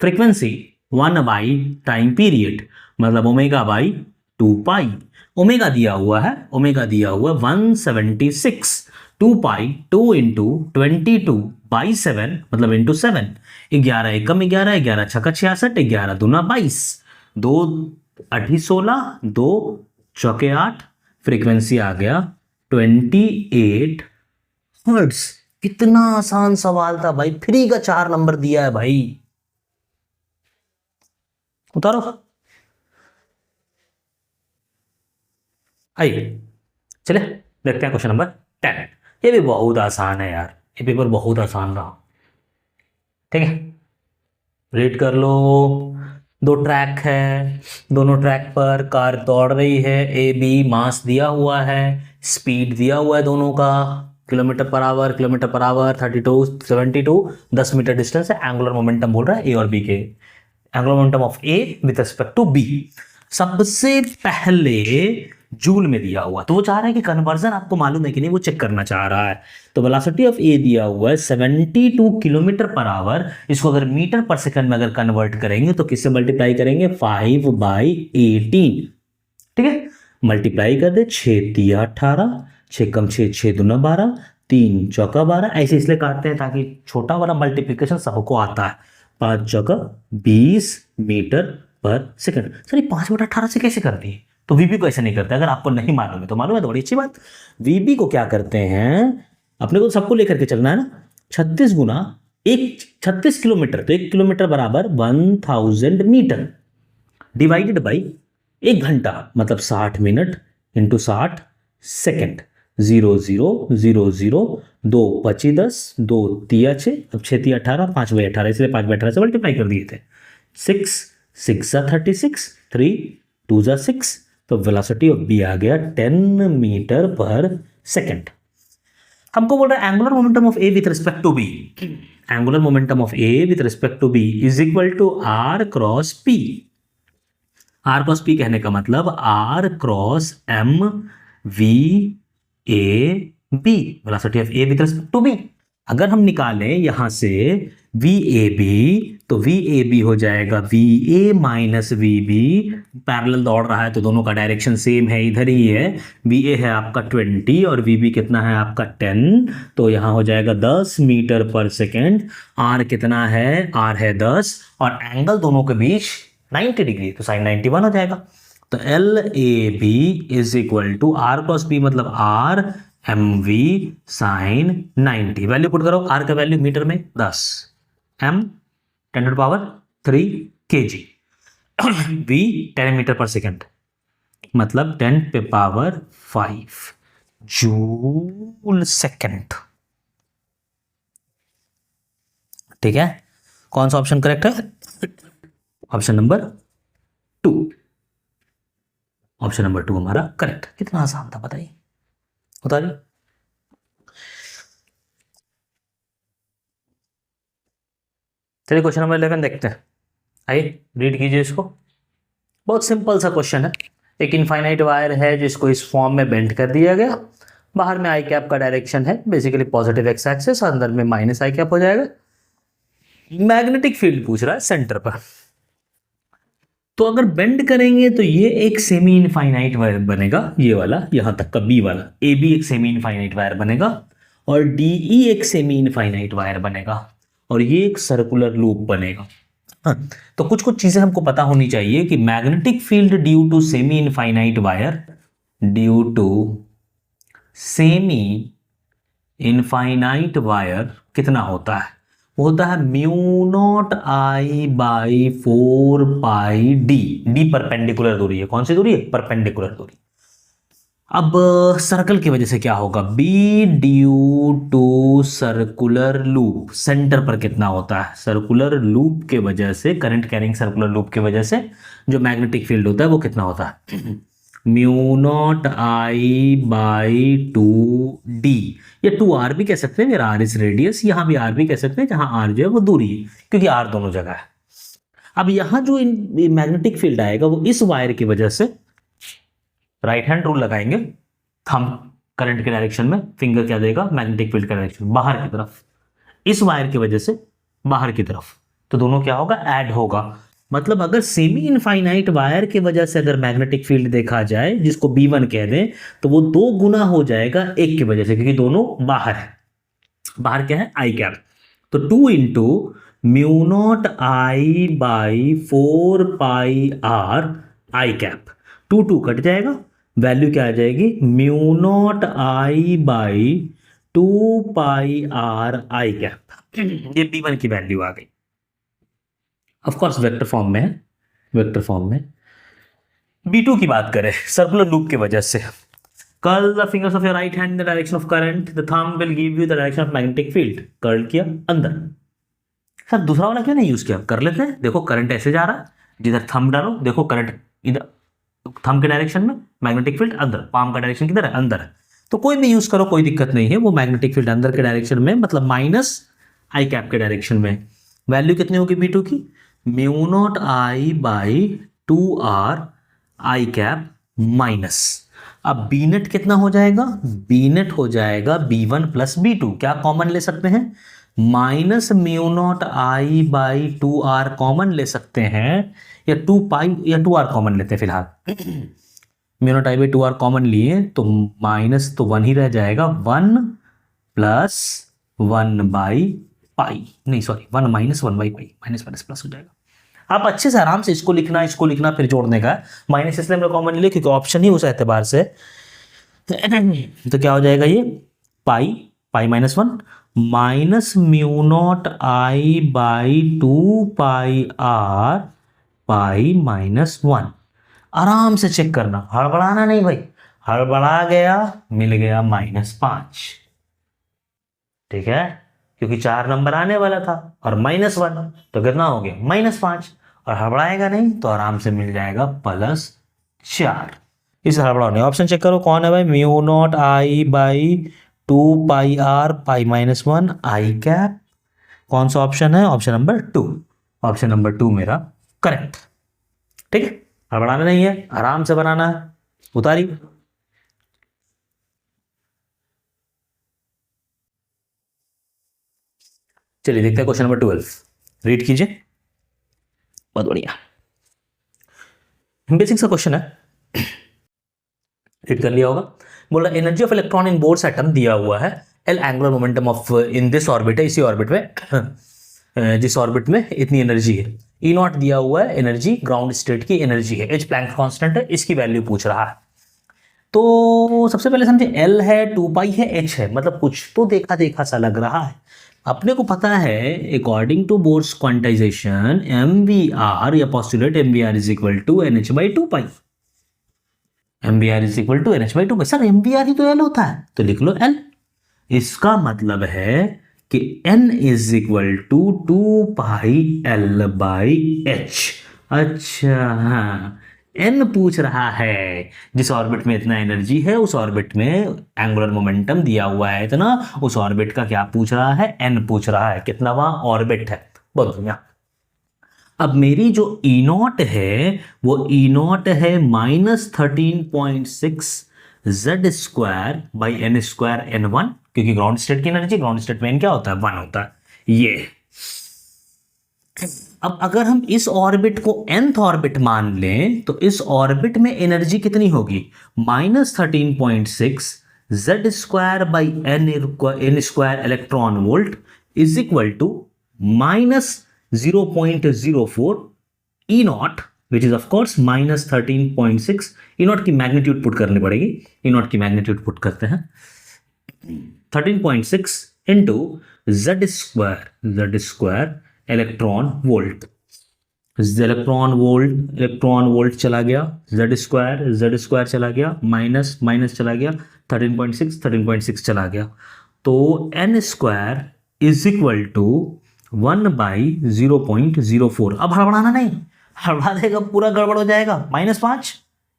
frequency 1 by time period, मतलब ओमेगा बाई 2 पाई। ओमेगा दिया हुआ है 176। 2 पाई 2 इंटू 22/7, मतलब इंटू 7। 11 एकम 11, 11 छक्का 66, 11 दूना 22, 2 8 16, 2 चौके 8, फ्रीक्वेंसी आ गया 28 हर्ट्ज। कितना आसान सवाल था भाई, फ्री का 4 नंबर दिया है भाई। उतारो। आइए चले देखते हैं क्वेश्चन नंबर 10। ये भी बहुत आसान है यार, ये पेपर बहुत आसान रहा। ठीक है, रीड कर लो। 2 ट्रैक है, दोनों ट्रैक पर कार दौड़ रही है। ए बी मास दिया हुआ है, स्पीड दिया हुआ है दोनों का, kilometre per hour 32 72, 10 metre distance है। एंगुलर मोमेंटम बोल रहा है ए और बी के, angular momentum of A with respect to B. सबसे पहले जूल में दिया हुआ, तो वो चाह रहा है कि कन्वर्जन आपको मालूम है कि नहीं, वो चेक करना चाह रहा है। तो वेलोसिटी ऑफ ए दिया हुआ है 72 किलोमीटर पर आवर। इसको अगर मीटर पर सेकंड में अगर कन्वर्ट करेंगे तो किससे मल्टीप्लाई करेंगे? 5/18। ठीक है, मल्टीप्लाई कर दे, 6 × 18, 6 × 6 = 6 × 2 = 12, 3 चौका 12, ऐसे इसलिए काटते हैं ताकि छोटा वाला मल्टीप्लिकेशन सबको आता है। 5 चौका 20 मीटर पर सेकंड। सर ये 5/18 से कैसे करती है? तो वीबी को ऐसे नहीं करते, अगर आपको नहीं मालूम है तो मालूम है तो बड़ी अच्छी बात। वीबी को क्या करते हैं, अपने को सबको लेकर के चलना है ना, 36 गुना 36 किलोमीटर, तो 1 किलोमीटर बराबर 1000 मीटर डिवाइडेड बाई 1 घंटा, मतलब 60 मिनट इंटू 60 सेकेंड। 0 0 0 0 2 5 10 2 3 6, अब 6 3 18, 5/18, इसलिए 5/18 से मल्टीप्लाई कर दिए थे। 6 6 36, 3 2 6, तो वेलोसिटी ऑफ बी आ गया 10 मीटर पर सेकेंड। हमको बोल रहा है angular momentum of A with respect to B, angular momentum of A with respect to B is equal to R cross P. R cross P कहने का मतलब R cross M V A B, velocity of A with respect to B. अगर हम निकालें यहां से V A B, तो V A B हो जाएगा V A minus V B, parallel दौड़ रहा है तो दोनों का डायरेक्शन सेम है, इधर ही है। वी ए है आपका 20 और वी बी कितना है आपका 10, तो यहाँ हो जाएगा 10 मीटर पर सेकेंड। आर कितना है, आर है 10, और एंगल दोनों के बीच 90 डिग्री, तो साइन 91 हो जाएगा। तो L A B is equal to R cross B, मतलब R M V sine 90। Value put करो, आर का वैल्यू मीटर में 10, एम 10⁻³ kg, वी 10 मीटर पर सेकेंड, मतलब 10⁵ जूल सेकेंड। ठीक है, कौन सा ऑप्शन करेक्ट है? ऑप्शन नंबर 2, ऑप्शन नंबर 2 हमारा करेक्ट। कितना आसान था बताइए, बताइए। चलिए क्वेश्चन नंबर 11 देखते हैं, आइए रीड कीजिए इसको। बहुत सिंपल सा क्वेश्चन है। एक इनफाइनाइट वायर है जिसको इस फॉर्म में बेंड कर दिया गया, बाहर में आई कैप का डायरेक्शन है बेसिकली पॉजिटिव एक्स एक्सिस, अंदर में माइनस आई कैप हो जाएगा। मैग्नेटिक फील्ड पूछ रहा है सेंटर पर, तो अगर बेंड करेंगे तो ये एक सेमी इनफाइनाइट वायर बनेगा, ये वाला यहां तक का बी वाला, ए बी एक सेमी इनफाइनाइट वायर बनेगा, और डी ई एक सेमी इनफाइनाइट वायर बनेगा, और ये एक सर्कुलर लूप बनेगा। हाँ, तो कुछ कुछ चीजें हमको पता होनी चाहिए कि magnetic field due to semi infinite wire, due to semi infinite wire कितना होता है? वो होता है μ0I/4πd। डी परपेंडिकुलर दूरी है, कौन सी दूरी है? परपेंडिकुलर दूरी। अब सर्कल की वजह से क्या होगा? B due to circular loop, centre पर कितना होता है? सर्कुलर लूप के वजह से, करंट कैरिंग सर्कुलर लूप के वजह से जो मैग्नेटिक फील्ड होता है वो कितना होता है? μ0I/2d, या 2r भी कह सकते हैं, मेरा r इज रेडियस, यहां भी r भी कह सकते हैं, जहां r जो है वो दूरी है, क्योंकि r दोनों जगह है। अब यहां जो मैग्नेटिक फील्ड आएगा वो इस वायर की वजह से, राइट हैंड रूल लगाएंगे, थंब करंट के डायरेक्शन में, फिंगर क्या देगा? मैग्नेटिक फील्ड का डायरेक्शन बाहर की तरफ, इस वायर की वजह से बाहर की तरफ, तो दोनों क्या होगा? ऐड होगा। मतलब अगर सेमी इनफाइनाइट वायर की वजह से अगर मैग्नेटिक फील्ड देखा जाए, जिसको B1 कह दें, तो वो 2 गुना हो जाएगा एक की वजह से, क्योंकि दोनों बाहर है। बाहर क्या है? आई कैप। तो 2 इंटू μ0I/4πr आई कैप, 2 कट जाएगा, वैल्यू क्या आ जाएगी? μ0I/2πr आई कैप। ये B1 की वैल्यू आ गई। ऑफ कोर्स वेक्टर फॉर्म में है, वेक्टर फॉर्म में। B2 की बात करें, सर्कुलर लूप की वजह से, curl the fingers of your right hand in the direction of current, the thumb will give you the direction of magnetic field. Curl किया अंदर। सर दूसरा वाला क्यों नहीं यूज किया? कर लेते हैं। देखो करंट ऐसे जा रहा है, जिधर थंब डालो देखो करंट इधर, थंब के डायरेक्शन में, मैग्नेटिक फील्ड अंदर, पाम का डायरेक्शन किधर है? अंदर है। तो कोई भी यूज करो, कोई दिक्कत नहीं है। वो मैग्नेटिक फील्ड अंदर के डायरेक्शन में, मतलब माइनस आई कैप के डायरेक्शन में। वैल्यू कितनी होगी B2 की? μ0I/2r आई कैप माइनस, अब बी नेट कितना हो जाएगा? बी नेट हो जाएगा B1 प्लस B2। क्या कॉमन ले सकते हैं? माइनस μ0I/2r कॉमन ले सकते हैं, या 2π या 2r कॉमन लेते हैं फिलहाल। μ0I/2r कॉमन लिए तो माइनस तो 1 ही रह जाएगा, 1 प्लस 1/पाई, नहीं सॉरी 1 माइनस 1/पाई, माइनस माइनस प्लस हो जाएगा। आप अच्छे से आराम से इसको लिखना फिर जोड़ने का, माइनस इसलिए हमने कॉमन ले क्योंकि ऑप्शन ही उस एतबार से। तो क्या हो जाएगा ये pi minus 1 minus mu not I by 2 πr pi minus 1। आराम से चेक करना, हड़बड़ाना नहीं भाई, हड़बड़ा गया मिल गया -5, ठीक है, क्योंकि 4 नंबर आने वाला था और -1 तो कितना हो गया -5, और हड़बड़ाएगा नहीं तो आराम से मिल जाएगा +4। इस हड़बड़ाने ऑप्शन चेक करो कौन है भाई, mu not I by 2 πr pi minus 1 I cap, कौन सा ऑप्शन है, ऑप्शन नंबर 2, ऑप्शन नंबर 2 मेरा करेक्ट, ठीक है। हड़बड़ाना नहीं है, आराम से बनाना है, उतारिए। चलिए देखते हैं क्वेश्चन नंबर 12, रीड कीजिए, बहुत बढ़िया, बेसिक सा क्वेश्चन है, रीड कर लिया होगा। बोला energy of electron in Bohr's atom दिया हुआ है, L angular momentum of in this orbit है, इसी ऑर्बिट में जिस ऑर्बिट में इतनी एनर्जी है, ई नॉट दिया हुआ है, एनर्जी ग्राउंड स्टेट की एनर्जी है, एच प्लैंक कांस्टेंट है, इसकी वैल्यू पूछ रहा है। तो सबसे पहले समझे एल है, 2 पाई है, एच है, मतलब कुछ तो देखा देखा सा लग रहा है। अपने को पता है according to Bohr's quantisation MVR या postulate MVR is equal to NH/2 MVR is equal to NH/2 sir MVR ही तो L होता है, तो लिख लो L। इसका मतलब है कि N is equal to 2πL/H। अच्छा हाँ, N पूछ रहा है, जिस ऑर्बिट में इतना एनर्जी है उस ऑर्बिट में एंगुलर मोमेंटम दिया हुआ है इतना, उस ऑर्बिट का क्या पूछ रहा है, N पूछ रहा है, कितना वहां ऑर्बिट है, बहुत बढ़िया। अब मेरी जो ई नॉट है वो ई नॉट है -13.6 Z²/n² क्योंकि ग्राउंड स्टेट की एनर्जी, ग्राउंड स्टेट में क्या होता है 1 होता है ये। अब अगर हम इस ऑर्बिट को nth ऑर्बिट मान लें तो इस ऑर्बिट में एनर्जी कितनी होगी, -13.6 Z²/n² electron volt is equal to -0.04 E naught which is of course -13.6। E naught की मैग्नीट्यूड पुट करनी पड़ेगी, ई नॉट की मैग्नीट्यूड पुट करते हैं 13.6 into Z² electron volt, electron volt चला गया, Z² चला गया, माइनस चला गया, 13.6 चला गया, तो n² इज इक्वल टू 1/0.04। अब हड़बड़ाना नहीं, हड़बड़ा देगा पूरा गड़बड़ हो जाएगा, -5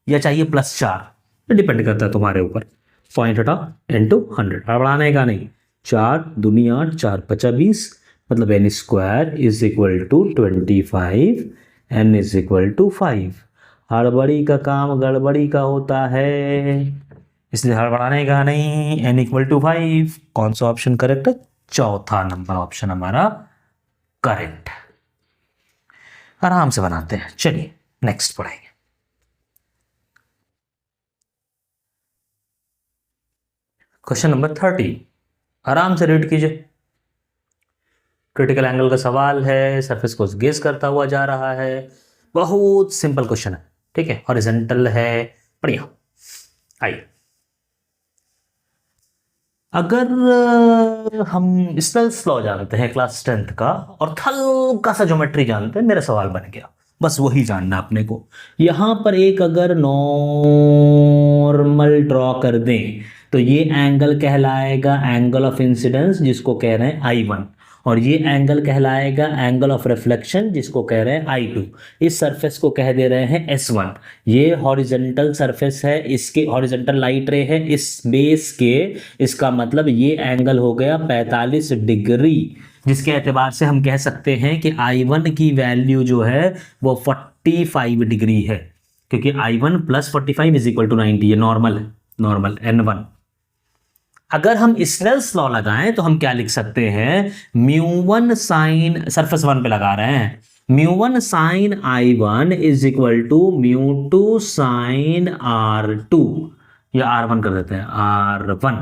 या चाहिए +4, डिपेंड करता है तुम्हारे ऊपर। पॉइंट हटा इंटू 100, हड़बड़ाने का नहीं, 4 दूनी 8, 4 5 20, मतलब n² is equal to 25, n is equal to 5। हड़बड़ी का काम गड़बड़ी का होता है, इसलिए हड़बड़ाने का नहीं, n इक्वल टू 5। कौन सा ऑप्शन करेक्ट है, चौथा नंबर ऑप्शन हमारा करेक्ट। आराम से बनाते हैं, चलिए नेक्स्ट पढ़ेंगे। क्वेश्चन नंबर 30, आराम से रीड कीजिए। क्रिटिकल एंगल का सवाल है, सरफेस को गेज करता हुआ जा रहा है, बहुत सिंपल क्वेश्चन है, ठीक है, हॉरिजॉन्टल है, बढ़िया। आइए, अगर हम स्नेल्स लॉ जानते हैं क्लास 10th का और हल्का सा ज्योमेट्री जानते हैं, मेरा सवाल बन गया, बस वही जानना अपने को। यहां पर एक अगर नॉर्मल ड्रॉ कर दें तो ये एंगल कहलाएगा एंगल ऑफ इंसिडेंस, जिसको कह रहे हैं I1, और ये एंगल कहलाएगा एंगल ऑफ रिफ्लेक्शन, जिसको कह रहे हैं I2। इस सरफेस को कह दे रहे हैं S1। ये हॉरिजॉन्टल सरफेस है, इसके हॉरिजॉन्टल लाइट रे है इस बेस के, इसका मतलब ये एंगल हो गया 45 डिग्री, जिसके एतबार से हम कह सकते हैं कि I1 की वैल्यू जो है वो 45 डिग्री है, क्योंकि I1 + 45 इज इक्वल टू 90, ये नॉर्मल है, नॉर्मल N1। अगर हम स्नेल्स लॉ लगाएं तो हम क्या लिख सकते हैं, μ1 साइन, सरफेस 1 पे लगा रहे हैं, μ1 sine I1 is equal to μ2 sine R2, या R1 कर देते हैं, R1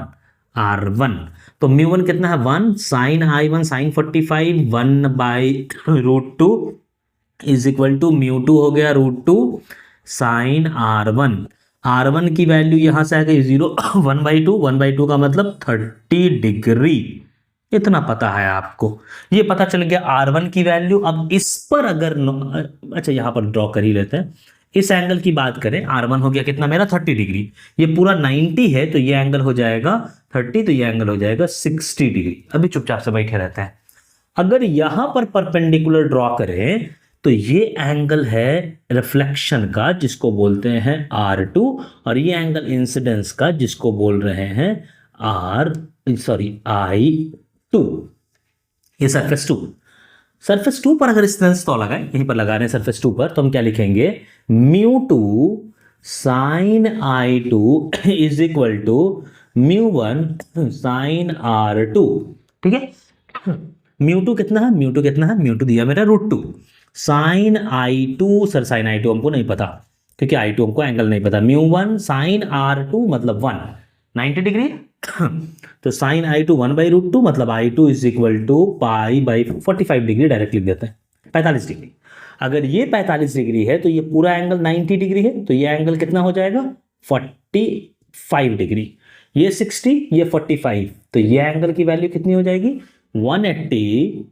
R1। तो μ1 कितना है 1 sine I1 sine 45 1/√2 is equal to μ2 हो गया √2 साइन R1। R1 की वैल्यू यहां से आ गई 0 1/2 1/2 का मतलब 30 डिग्री। इतना पता है आपको, ये पता चल गया R1 की वैल्यू। अब इस पर अगर अच्छा यहां पर ड्रॉ कर ही लेते हैं, इस एंगल की बात करें R1 हो गया कितना मेरा 30 डिग्री, ये पूरा 90 है तो ये एंगल हो जाएगा 30, तो ये एंगल हो जाएगा 60 डिग्री। अभी चुपचाप से बैठे रहते हैं। अगर यहां पर परपेंडिकुलर ड्रॉ करें तो ये एंगल है रिफ्लेक्शन का जिसको बोलते हैं R2, और ये एंगल इंसिडेंस का जिसको बोल रहे हैं I2। ये सरफेस 2, सरफेस 2 पर अगर इंसिडेंस तो लगाए, यहीं पर लगा रहे हैं सरफेस 2 पर, तो हम क्या लिखेंगे μ2 sine I2 is equal to μ1 sine R2। ठीक है, μ2 कितना है, μ2 कितना है, μ2 दिया मेरा √2 sign I2। Sir sign I2 हमको नहीं पता क्योंकि I2 हमको एंगल नहीं पता। μ1 साइन R2 मतलब 1 90 डिग्री तो साइन I2 1/√2 मतलब I2 is equal to π/45 degree direct लिख देते हैं 45 डिग्री। अगर ये 45 डिग्री है तो ये पूरा एंगल 90 डिग्री है, तो ये एंगल कितना हो जाएगा 45 डिग्री। ये 60 ये 45, तो ये एंगल की वैल्यू कितनी हो जाएगी 180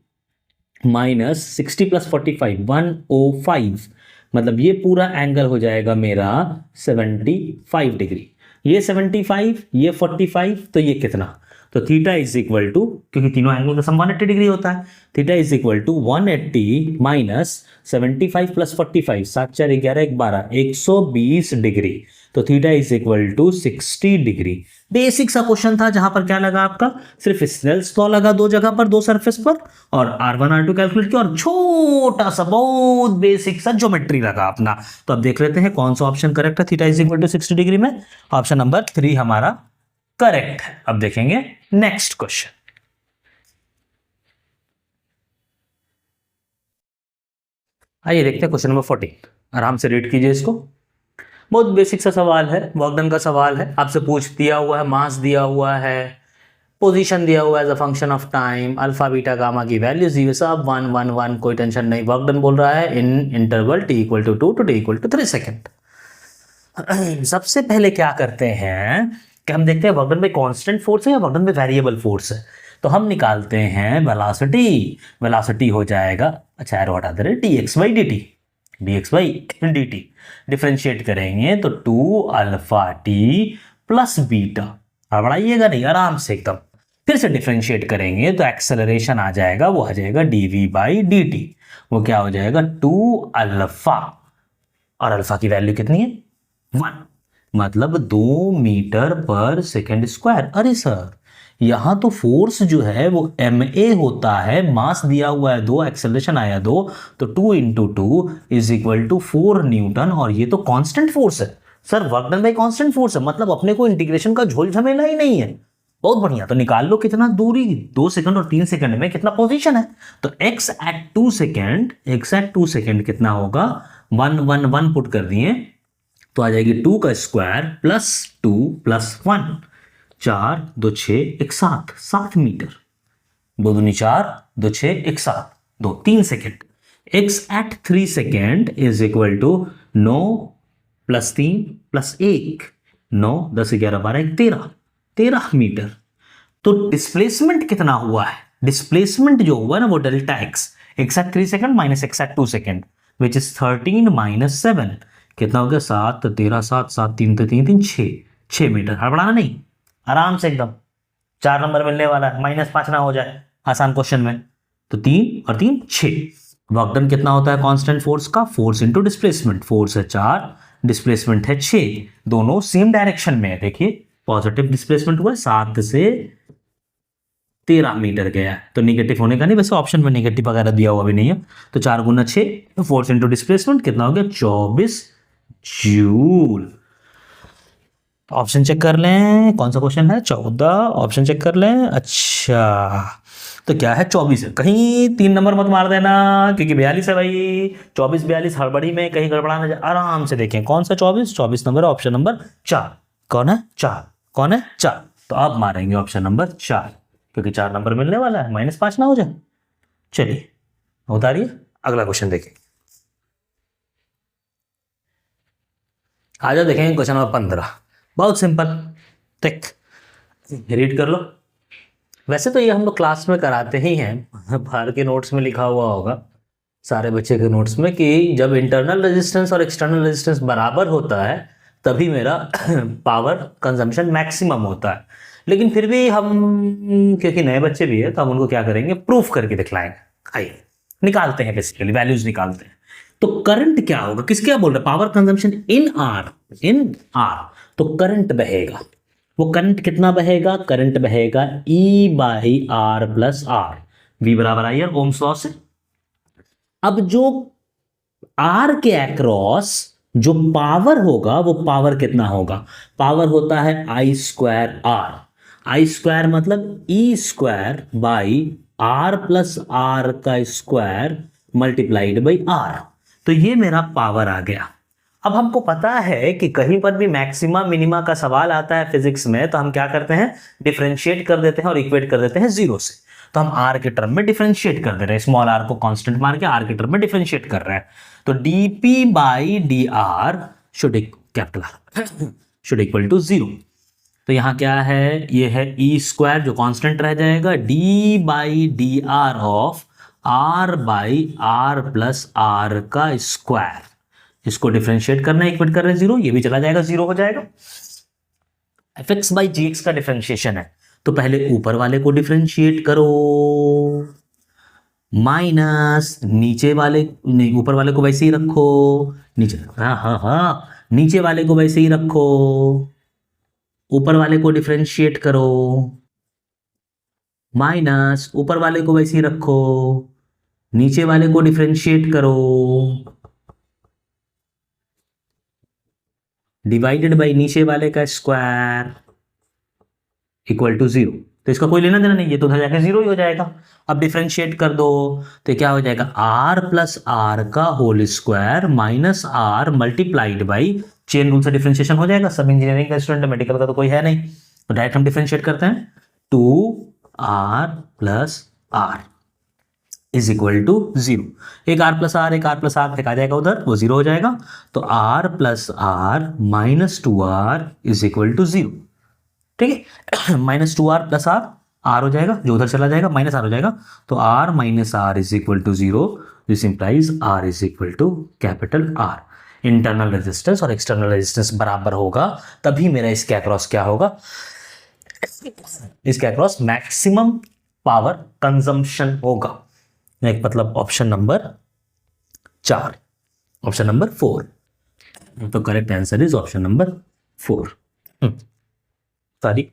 माइनस 60 प्लस 45 105, मतलब ये पूरा एंगल हो जाएगा मेरा 75 डिग्री। ये 75 ये 45, तो ये कितना, तो थीटा इज इक्वल टू, क्योंकि तीनों एंगल का सम 180 डिग्री होता है, theta is equal to 180 minus 75 plus 45 7 4 11 12 120 degree. तो theta is equal to 60 degree. Basic सा क्वेश्चन था जहां पर क्या लगा आपका, सिर्फ स्नेल्स लॉ लगा दो जगह पर, दो सरफेस पर, और R1 R2 कैलकुलेट किया, और छोटा सा बहुत बेसिक सा ज्योमेट्री लगा अपना। तो अब देख लेते हैं कौन सा ऑप्शन करेक्ट है theta is equal to 60 degree में। ऑप्शन नंबर 3 हमारा करेक्ट है। अब देखेंगे नेक्स्ट क्वेश्चन। आइए देखते हैं क्वेश्चन नंबर 14। आराम से रीड कीजिए इसको। बहुत बेसिक सा सवाल है, वर्क डन का सवाल है। आपसे पूछ दिया हुआ है, मास दिया हुआ है, पोजीशन दिया हुआ है as a function of time, alpha beta gamma की वैल्यूज दी हुई, सब 1 1 1, कोई टेंशन नहीं। वर्क डन बोल रहा है in interval t equal to 2 to t equal to 3 second. सबसे पहले क्या करते हैं कि हम देखते हैं वर्क डन पे कांस्टेंट फोर्स है या वर्क डन पे वेरिएबल फोर्स है। तो हम निकालते हैं वेलोसिटी। वेलोसिटी हो जाएगा, अच्छा एरो हटा दे रहे, dx/dt। डिफरेंशिएट करेंगे तो 2 अल्फा t प्लस बीटा, बढ़ाइएगा नहीं, आराम से एकदम। फिर से डिफरेंशिएट करेंगे तो एक्सेलरेशन आ जाएगा, वो आ जाएगा dv/dt। वो क्या हो जाएगा 2 अल्फा, और अल्फा की वैल्यू कितनी है 1, मतलब 2 मीटर पर सेकेंड स्क्वायर। अरे सर यहां तो फोर्स जो है वो ma होता है, मास दिया हुआ है 2, एक्सेलरेशन आया 2, तो 2 into 2 is equal to 4 newton, और ये तो कांस्टेंट फोर्स है। Sir work done by constant force है, मतलब अपने को इंटीग्रेशन का झोल झमेला ही नहीं है। बहुत बढ़िया, तो निकाल लो कितना दूरी, 2 सेकंड और 3 सेकंड में कितना पोजीशन है। तो x at 2 सेकंड कितना होगा 1 1 1 पुट कर दिए तो आ जाएगी 2 का स्क्वायर प्लस 2 प्लस 1, 4 2 6 1 7, 7 मीटर, 2 दूनी 4 2 6 1 7 2 3 second. x at 3 second is equal to 9 plus 3 plus 1, 9 10 11 12 13 metre. तो डिस्प्लेसमेंट कितना हुआ है, डिस्प्लेसमेंट जो हुआ ना वो delta x at 3 second minus x at 2 second which is 13 minus 7, कितना हो गया 7 13 7 7 3 3 3 6 मीटर। हड़बड़ाना नहीं, आराम से एकदम 4 नंबर मिलने वाला है, -5 ना हो जाए आसान क्वेश्चन में। तो 3 और 3 6। वर्क डन कितना होता है कांस्टेंट फोर्स का, फोर्स इंटू डिस्प्लेसमेंट। फोर्स है 4, डिस्प्लेसमेंट है 6, दोनों सेम डायरेक्शन में है। देखिए पॉजिटिव डिस्प्लेसमेंट हुआ 7 से 13 मीटर गया है, तो निगेटिव होने का नहीं, वैसे ऑप्शन में निगेटिव वगैरह दिया हुआ भी नहीं है। तो 4 गुना 6, फोर्स इंटू डिस्प्लेसमेंट कितना हो गया 24 जूल। ऑप्शन चेक कर लें, कौन सा क्वेश्चन है 14, ऑप्शन चेक कर लें। अच्छा तो क्या है 24 है, कहीं 3 नंबर मत मार देना क्योंकि 42 है भाई, 24 42 हड़बड़ी में कहीं गड़बड़ाना जाए। आराम से देखें कौन सा 24 नंबर है, ऑप्शन नंबर 4। कौन है 4, कौन है 4। तो अब मारेंगे ऑप्शन नंबर 4, क्योंकि 4 नंबर मिलने वाला है, -5 ना हो जाए। चलिए उतारिए, अगला क्वेश्चन देखिए। आजा देखेंगे क्वेश्चन नंबर 15। बहुत सिंपल, देख रीड कर लो। वैसे तो ये हम लोग क्लास में कराते ही हैं, बाहर के नोट्स में लिखा हुआ होगा सारे बच्चे के नोट्स में कि जब इंटरनल रेजिस्टेंस और एक्सटर्नल रेजिस्टेंस बराबर होता है तभी मेरा पावर कंजम्पशन मैक्सिमम होता है। लेकिन फिर भी हम, क्योंकि नए बच्चे भी है, तो हम उनको क्या करेंगे, प्रूफ करके दिखलाएंगे। आइए निकालते हैं, बेसिकली वैल्यूज निकालते हैं। तो करंट क्या होगा, किसके क्या बोल रहे हैं, पावर कंजम्पशन इन आर। तो करंट बहेगा, वो करंट कितना बहेगा, करंट बहेगा E/R+R, V बराबर आई आर, ओम्स लॉ से। अब जो आर के अक्रॉस जो पावर होगा, वो पावर कितना होगा, पावर होता है I²R। I² मतलब E²/R+R का स्क्वायर मल्टीप्लाइड बाई R। तो ये मेरा पावर आ गया। अब हमको पता है कि कहीं पर भी मैक्सिमा मिनिमा का सवाल आता है फिजिक्स में, तो हम क्या करते हैं, डिफरेंशिएट कर देते हैं और इक्वेट कर देते हैं 0 से। तो हम r के टर्म में डिफरेंशिएट कर दे रहे हैं, स्मॉल r को कांस्टेंट मार के r के टर्म में डिफरेंशिएट कर रहे हैं। तो dp/dr should capital R should equal to 0। तो यहाँ क्या है, ये है E² जो कांस्टेंट रह जाएगा, d/dr ऑफ R/R+R का स्क्वायर। इसको डिफरेंशिएट करना है, इक्वेट कर रहे हैं 0, ये भी चला जाएगा, 0 हो जाएगा। fx/gx का डिफरेंशिएशन है, तो पहले ऊपर वाले को डिफरेंशिएट करो, माइनस नीचे वाले, नहीं ऊपर वाले को वैसे ही रखो, नीचे, हाँ नीचे वाले को वैसे ही रखो, ऊपर वाले को डिफरेंशिएट करो, माइनस ऊपर वाले को वैसे ही रखो, नीचे वाले को डिफरेंशिएट करो, डिवाइडेड बाई नीचे वाले का स्क्वायर इक्वल टू 0। तो इसका कोई लेना देना नहीं, ये तो उधर जाकर 0 ही हो जाएगा। अब डिफरेंशिएट कर दो तो क्या हो जाएगा, R+R का whole square minus R multiplied by, chain rule से डिफरेंशिएशन हो जाएगा। सब इंजीनियरिंग का स्टूडेंट, मेडिकल का तो कोई है नहीं, तो डायरेक्ट हम डिफरेंशिएट करते हैं, 2R+R इज इक्वल टू 0। एक R+R एक R+R फेंका जाएगा उधर, वो 0 हो जाएगा। तो R+R minus 2R is equal to 0। ठीक है, -2R+R, R हो जाएगा, जो उधर चला जाएगा माइनस R हो जाएगा। तो R-R is equal to 0, this implies R is equal to capital R। Internal resistance और एक्सटर्नल रेजिस्टेंस बराबर होगा तभी मेरा इसके अक्रॉस क्या होगा, इसके अक्रॉस मैक्सिमम पावर कंजम्पशन होगा। एक मतलब ऑप्शन नंबर 4, ऑप्शन नंबर 4। तो correct answer is option number 4। सारी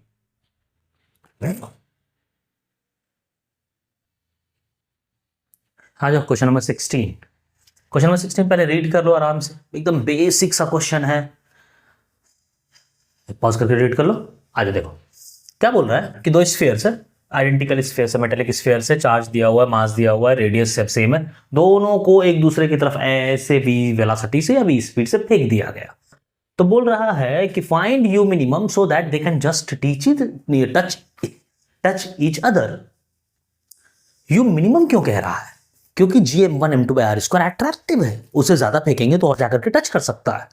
हाँ जाओ क्वेश्चन नंबर 16। क्वेश्चन नंबर 16 पहले रीड कर लो आराम से, एकदम बेसिक सा क्वेश्चन है, पॉज करके रीड कर लो। आजा देखो क्या बोल रहा है कि दो स्फीयर्स है, आइडेंटिकल स्फीयर्स है, मेटेलिक स्फीयर्स है, चार्ज दिया हुआ है, मास दिया हुआ है, रेडियस सब सेम है, दोनों को एक दूसरे की तरफ ऐसे v वेलोसिटी से या v स्पीड से फेंक दिया गया। तो बोल रहा है कि find u minimum so that they can just touch each other. u minimum क्यों कह रहा है, क्योंकि gm1m2/r² अट्रैक्टिव है, उसे ज्यादा फेंकेंगे तो और जाकर के टच कर सकता है।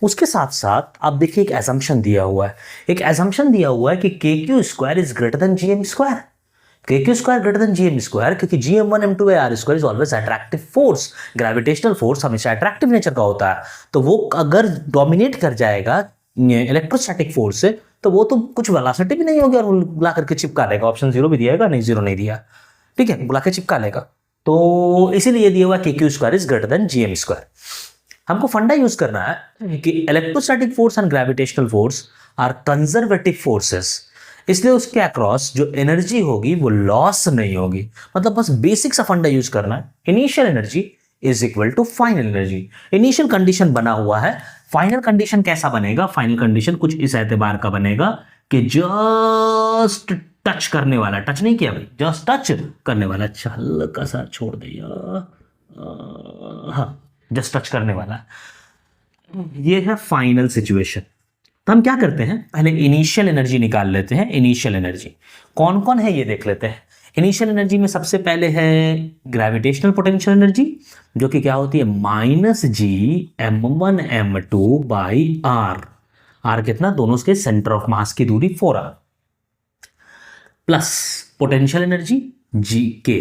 उसके साथ साथ आप देखिए एक एजम्पशन दिया हुआ है, एक एजम्पशन दिया हुआ है कि kq² is greater than gm²। kq² greater than gm², क्योंकि gm1m2/r² is always attractive force, gravitational force हमेशा अट्रैक्टिव नेचर का होता है। तो वो अगर डोमिनेट कर जाएगा इलेक्ट्रोस्टैटिक फोर्स से, तो वो तो कुछ वेलोसिटी भी नहीं होगी और बुला करके चिपका लेगा। ऑप्शन 0 भी दिएगा, नहीं 0 नहीं दिया, ठीक है, बुला के चिपका लेगा। तो इसीलिए दिया हुआ kq² is greater than gm²। हमको फंडा यूज करना है कि electrostatic force and gravitational force are conservative forces, इसलिए उसके अक्रॉस जो एनर्जी होगी वो लॉस नहीं होगी। मतलब बस बेसिक सा फंडा यूज करना है, initial energy is equal to final energy. Initial condition बना हुआ है, फाइनल कंडीशन कैसा बनेगा, फाइनल कंडीशन कुछ इस एतबार का बनेगा कि जस्ट टच करने वाला, टच नहीं किया भाई, जस्ट टच करने वाला, हल्का सा छोड़ दिया, हाँ जस्ट टच करने वाला, ये है फाइनल सिचुएशन। हम क्या करते हैं, पहले इनिशियल एनर्जी निकाल लेते हैं। इनिशियल एनर्जी कौन कौन है ये देख लेते हैं। इनिशियल एनर्जी में सबसे पहले है ग्रेविटेशनल पोटेंशियल एनर्जी, जो कि क्या होती है -G(m1m2)/r। r कितना, दोनों के सेंटर ऑफ मास की दूरी 4r, प्लस पोटेंशियल एनर्जी जी के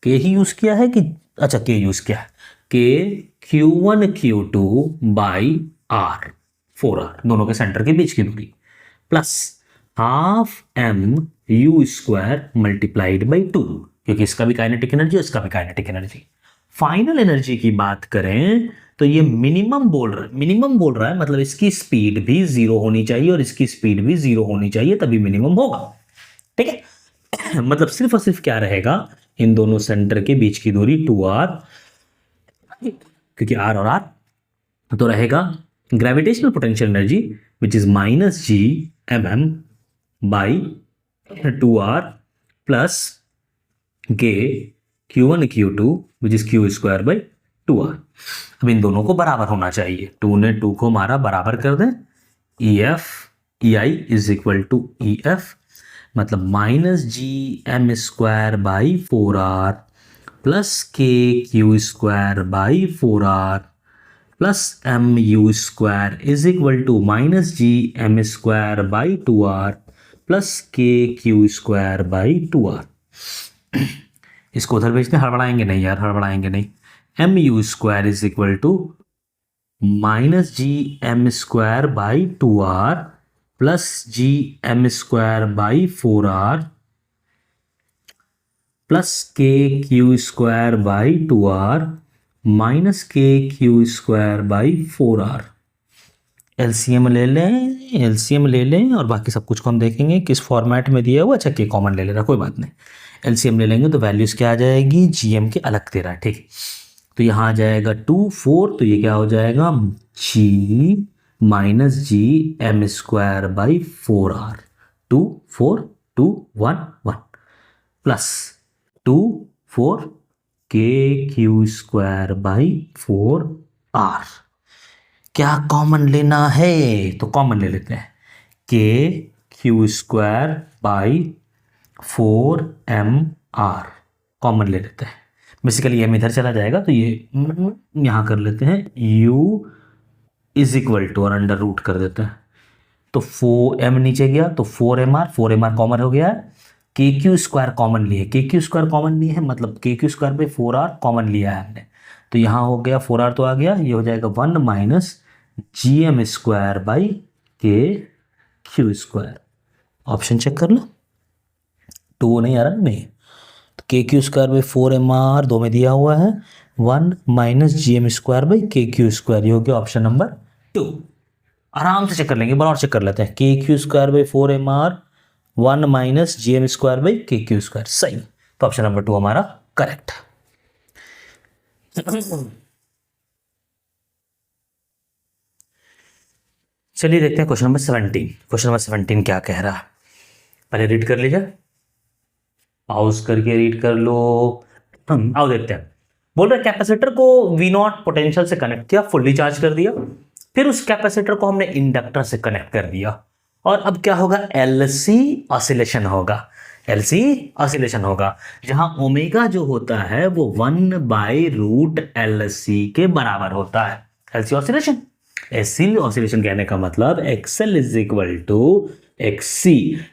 ही यूज किया है कि, अच्छा के यूज किया है, के Q1Q2/r 4r, दोनों के सेंटर के बीच की दूरी, प्लस ½ m(u²) मल्टीप्लाइड बाई 2, क्योंकि इसका भी काइनेटिक एनर्जी, इसका भी काइनेटिक एनर्जी। फाइनल एनर्जी की बात करें तो ये मिनिमम बोल रहा है, मतलब इसकी स्पीड भी 0 होनी चाहिए और इसकी स्पीड भी 0 होनी चाहिए, तभी मिनिमम होगा। ठीक है मतलब सिर्फ और सिर्फ क्या रहेगा, इन दोनों सेंटर के बीच की दूरी 2r, क्योंकि r और r, तो रहेगा gravitational potential energy which is -G(m)/2r plus के Q1Q2 विच इज Q²/2r। अब इन दोनों को बराबर होना चाहिए, 2 ने 2 को हमारा बराबर कर दें, EI is equal to EF, मतलब -Gm²/4r plus KQ²/4r plus mu² is equal to -Gm²/2r plus KQ²/2r। इसको उधर भेजते हैं, हड़बड़ाएंगे नहीं यार, हड़बड़ाएंगे नहीं। mu² is equal to -Gm²/2r plus Gm²/4r plus KQ²/2r minus KQ²/4r। LCM ले लें और बाकी सब कुछ को हम देखेंगे किस फॉर्मेट में दिया हुआ। अच्छा के कॉमन ले लेना, कोई बात नहीं। एलसीएम ले लेंगे तो वैल्यूज क्या आ जाएगी, जीएम के अलग दे रहा है, ठीक। तो यहाँ आ जाएगा 2 4, तो ये क्या हो जाएगा G minus Gm²/4r, 2 4 2 1 1 plus 2 4 KQ²/4r। क्या कॉमन लेना है, तो कॉमन ले लेते हैं, KQ²/4mr कॉमन ले लेते हैं। बेसिकली ये इधर चला जाएगा तो ये यहाँ कर लेते हैं, U इज इक्वल टू और अंडर रूट कर देते हैं, तो 4m नीचे गया तो 4mr कॉमन हो गया है। KQ² कॉमन लिए, KQ² कॉमन लिए है, मतलब KQ²/4r कॉमन लिया है हमने, तो यहाँ हो गया 4r तो आ गया, ये हो जाएगा 1 माइनस Gm²/KQ²। ऑप्शन चेक कर लो, 2 नहीं आ रहा नहीं, तो KQ²/4mr 2 में दिया हुआ है, 1 माइनस Gm²/KQ², ये हो गया ऑप्शन नंबर 2। आराम से चेक कर लेंगे, एक बार और चेक कर लेते हैं, KQ²/4mr 1 माइनस Gm²/KQ², सही, तो ऑप्शन नंबर 2 हमारा करेक्ट। चलिए देखते हैं क्वेश्चन नंबर 17। क्वेश्चन नंबर 17 क्या कह रहा है, पहले रीड कर लीजिए, पाउज करके रीड कर लो। आओ देखते हैं। बोल रहे कैपेसिटर को V0 पोटेंशियल से कनेक्ट किया, फुल्ली चार्ज कर दिया, फिर उस कैपेसिटर को हमने इंडक्टर से कनेक्ट कर दिया, और अब क्या होगा, LC ऑसिलेशन होगा। LC ऑसिलेशन होगा, जहां ओमेगा जो होता है वो 1/√LC के बराबर होता है। LC ऑसिलेशन, SC ऑसिलेशन कहने का मतलब XL is equal to XC,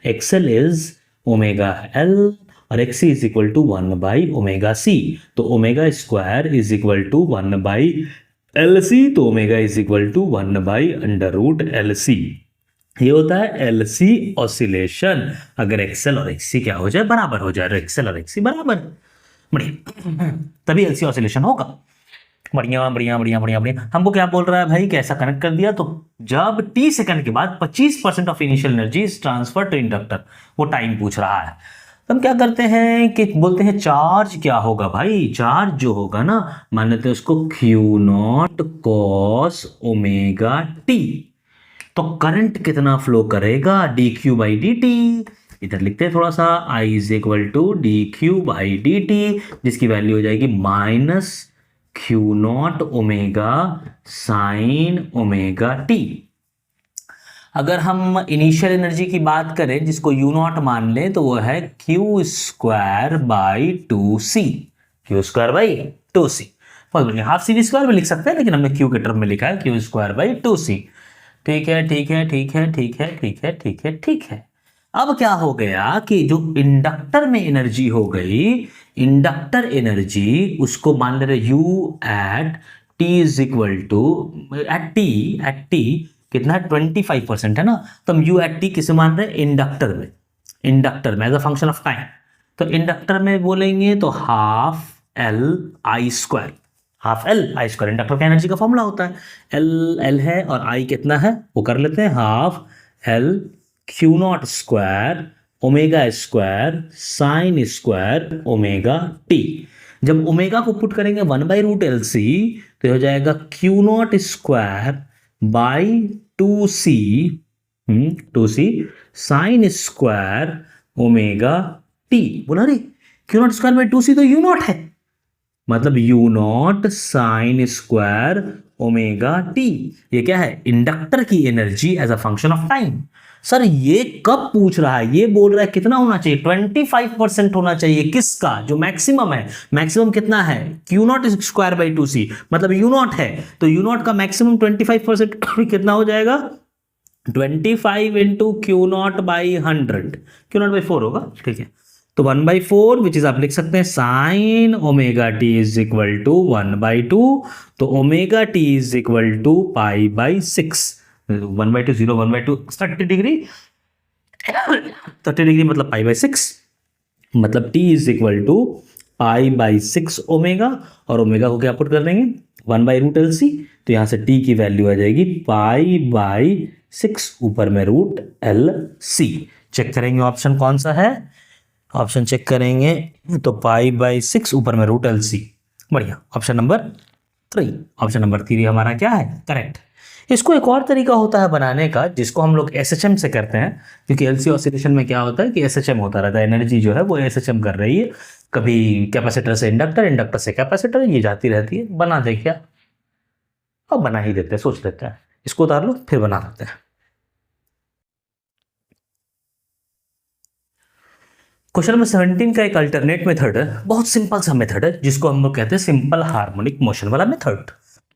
XL is omega L और XC is equal to 1/ωc, तो ω² इज इक्वल टू 1/LC, तो omega is equal to 1/√LC। ये होता है LC ऑसिलेशन, अगर XL और XC क्या हो जाए, बराबर हो जाए, XL और XC बराबर, बढ़िया, तभी LC ऑसिलेशन होगा। बढ़िया बढ़िया बढ़िया बढ़िया बढ़िया। हमको क्या बोल रहा है भाई, कैसा कनेक्ट कर दिया, तो जब t सेकंड के बाद 25% of initial energy is transfer to inductor, वो टाइम पूछ रहा है। तो हम क्या करते हैं कि बोलते हैं चार्ज क्या होगा भाई, चार्ज जो होगा ना, मान लेते हैं उसको Q0 cos ωt, तो करंट कितना फ्लो करेगा, dQ/dt। इधर लिखते हैं थोड़ा सा, I is equal to dQ/dt, जिसकी वैल्यू हो जाएगी Q not omega sine omega T. अगर हम इनिशियल एनर्जी की बात करें जिसको यू नॉट मान लें तो वो है Q square by two C, Q square by two C. बहुत बढ़िया, हाफ सी वी स्क्वायर में लिख सकते हैं लेकिन हमने क्यू के टर्म में लिखा है क्यू स्क्वायर बाई टू सी। ठीक है ठीक है ठीक है ठीक है ठीक है ठीक है ठीक है। अब क्या हो गया कि जो इंडक्टर में एनर्जी हो गई, इंडक्टर एनर्जी उसको मान ले रहे U at t is equal to at t कितना है 25% है ना, तो हम यू एट टी किसे मान रहे हैं इंडक्टर में, इंडक्टर में as a function of time. तो इंडक्टर में बोलेंगे तो half L I square, half L I square inductor का एनर्जी का फॉर्मूला होता है। एल है और आई कितना है वो कर लेते हैं, half L Q naught square omega square sine square omega T. जब ओमेगा को पुट करेंगे 1/√LC तो हो जाएगा Q naught square by two C sine square omega T. बोला रे Q naught square by two C तो यू नॉट है, मतलब U naught sine square omega T. ये क्या है, इंडक्टर की energy as a function of time. Sir ये कब पूछ रहा है, ये बोल रहा है कितना होना चाहिए 25% होना चाहिए, किसका, जो मैक्सिमम है। मैक्सिमम कितना है Q naught square by two C, मतलब यू नॉट है, तो यू नॉट का मैक्सिमम 25% कितना हो जाएगा 25 into Q not by 100, Q not by 4 होगा। ठीक है, तो 1/4 विच इज आप लिख सकते हैं sine omega t is equal to 1/2, तो omega t is equal to π/6, 1/2 0 1/2 30 degree, 30 degree मतलब π/6, मतलब t is equal to π/6 omega, और ओमेगा को क्या पुट कर देंगे 1/√LC, तो यहाँ से t की वैल्यू आ जाएगी π/6 ऊपर में √LC। चेक करेंगे ऑप्शन कौन सा है, ऑप्शन चेक करेंगे तो π/6 ऊपर में √LC। बढ़िया, ऑप्शन नंबर 3, ऑप्शन नंबर 3 हमारा क्या है करेक्ट। इसको एक और तरीका होता है बनाने का जिसको हम लोग SHM से करते हैं, क्योंकि LC ऑसिलेशन में क्या होता है कि SHM होता रहता है, एनर्जी जो है वो SHM कर रही है, कभी कैपेसिटर से इंडक्टर, इंडक्टर से कैपेसिटर, ये जाती रहती है। बना दे क्या, अब बना ही देते हैं, सोच लेते हैं, इसको उतार लो फिर बना देते हैं। क्वेश्चन नंबर 17 का एक अल्टरनेट मेथड है, बहुत सिंपल सा मेथड है जिसको हम लोग कहते हैं सिंपल हार्मोनिक मोशन वाला मेथड।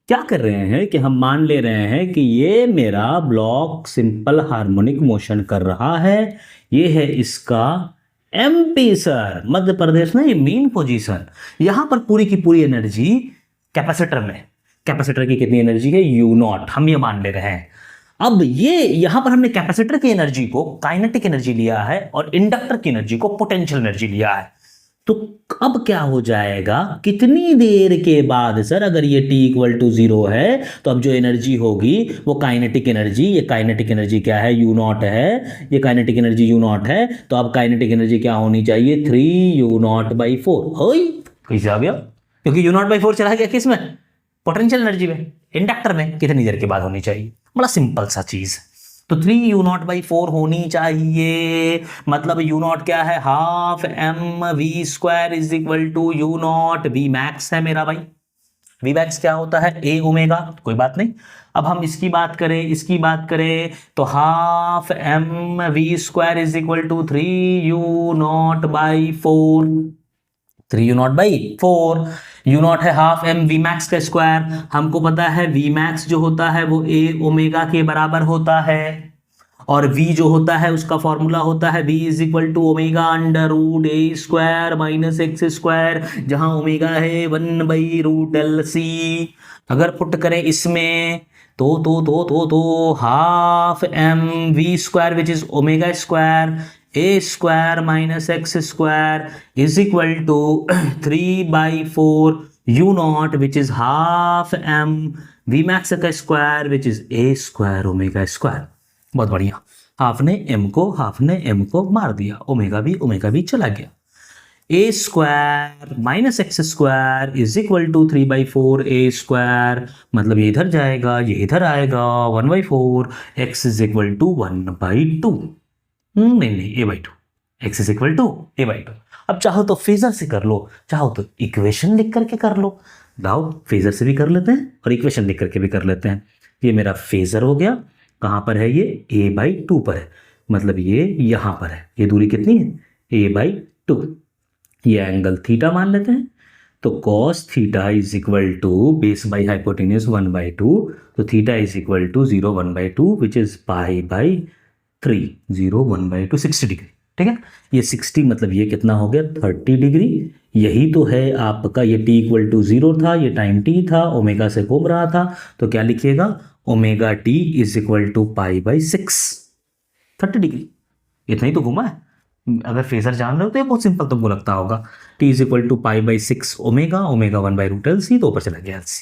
क्या कर रहे हैं कि हम मान ले रहे हैं कि ये मेरा ब्लॉक सिंपल हार्मोनिक मोशन कर रहा है, ये है इसका MP सर, मध्य प्रदेश में ये मेन पोजीशन। यहां पर पूरी की पूरी एनर्जी कैपेसिटर में, कैपेसिटर की कितनी एनर्जी है U नॉट, हम ये मान ले रहे हैं। अब ये यहां पर हमने कैपेसिटर की एनर्जी को काइनेटिक एनर्जी लिया है और इंडक्टर की एनर्जी को पोटेंशियल एनर्जी लिया है। तो अब क्या हो जाएगा, कितनी देर के बाद सर, अगर ये t इक्वल टू 0 है तो अब जो एनर्जी होगी वो काइनेटिक एनर्जी, ये काइनेटिक एनर्जी क्या है U नॉट है, ये काइनेटिक एनर्जी U नॉट है, तो अब काइनेटिक एनर्जी क्या होनी चाहिए 3U0/4। होई कैसे आ गया, क्योंकि U0/4 चला गया किस में, पोटेंशियल एनर्जी में, इंडक्टर में, कितनी देर के बाद होनी चाहिए, बड़ा सिंपल सा चीज। तो 3U0/4 होनी चाहिए, मतलब U नॉट क्या है हाफ mv² is equal to U naught, V max है मेरा भाई, V मैक्स क्या होता है A ओमेगा, कोई बात नहीं। अब हम इसकी बात करें तो half mv² is equal to 3U0/4, 3U0/4, U naught है हाफ m V मैक्स का स्क्वायर, हमको पता है V मैक्स जो होता है वो A ओमेगा के बराबर होता है, और V जो होता है उसका फॉर्मूला होता है V is equal to omega √A² - x², जहां ओमेगा है 1/√LC। अगर पुट करें इसमें तो half mv² which is omega square A² - x² is equal to 3/4 U naught which is half m V max का square which is A² omega square. बहुत बढ़िया, half ने m को मार दिया, ओमेगा भी चला गया। A² - x² is equal to 3/4 A², मतलब ये इधर जाएगा, ये इधर आएगा, 1/4, x इज इक्वल टू 1/2, नहीं A/2, x is equal to A/2। अब चाहो तो फेजर से कर लो, चाहो तो इक्वेशन लिख करके कर लो। लाओ फेजर से भी कर लेते हैं और इक्वेशन लिख करके भी कर लेते हैं। ये मेरा फेजर हो गया, कहाँ पर है ये, a/2 पर है, मतलब ये यहाँ पर है। ये दूरी कितनी है, a/2। ये एंगल थीटा मान लेते हैं, तो cos theta is equal to base by hypotenuse 1/2, तो theta is equal to 0 1/2 which is π/3, 0 1/2 60 degree. ठीक है, ये 60 मतलब ये कितना हो गया 30 डिग्री। यही तो है आपका, ये t इक्वल टू 0 था, ये टाइम t था, ओमेगा से घूम रहा था, तो क्या लिखिएगा, omega t is equal to π/6, 30 degree. इतना ही तो घुमा है। अगर फेजर जान रहे हो तो ये बहुत सिंपल तुमको लगता होगा। t is equal to π/6 omega, omega 1/√LC, तो ऊपर चला गया LC।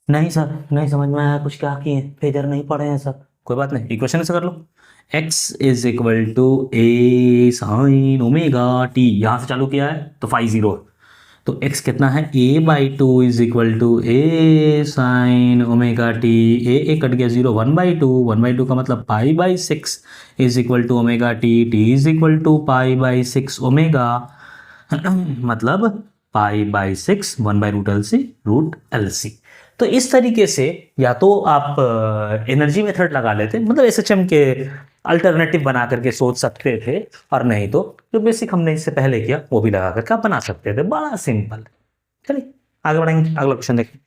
नहीं सर नहीं समझ में आया, कुछ क्या किए, फेजर नहीं पढ़े हैं सर। कोई बात नहीं, इक्वेशन से कर लो। x is equal to a sine omega t, यहाँ से चालू किया है तो फाई 0, तो x कितना है, a/2 is equal to a sine omega t, a cut गया 0 1/2, 1/2 का मतलब π/6 is equal to omega t, t is equal to π/6 omega, मतलब π/6 1/√LC √LC। तो इस तरीके से या तो आप एनर्जी मेथड लगा लेते, मतलब एसएचएम के अल्टरनेटिव बना करके सोच सकते थे, और नहीं तो जो बेसिक हमने इससे पहले किया वो भी लगा करके आप बना सकते थे। बड़ा सिंपल। चलिए आगे बढ़ेंगे, अगला क्वेश्चन देखिए।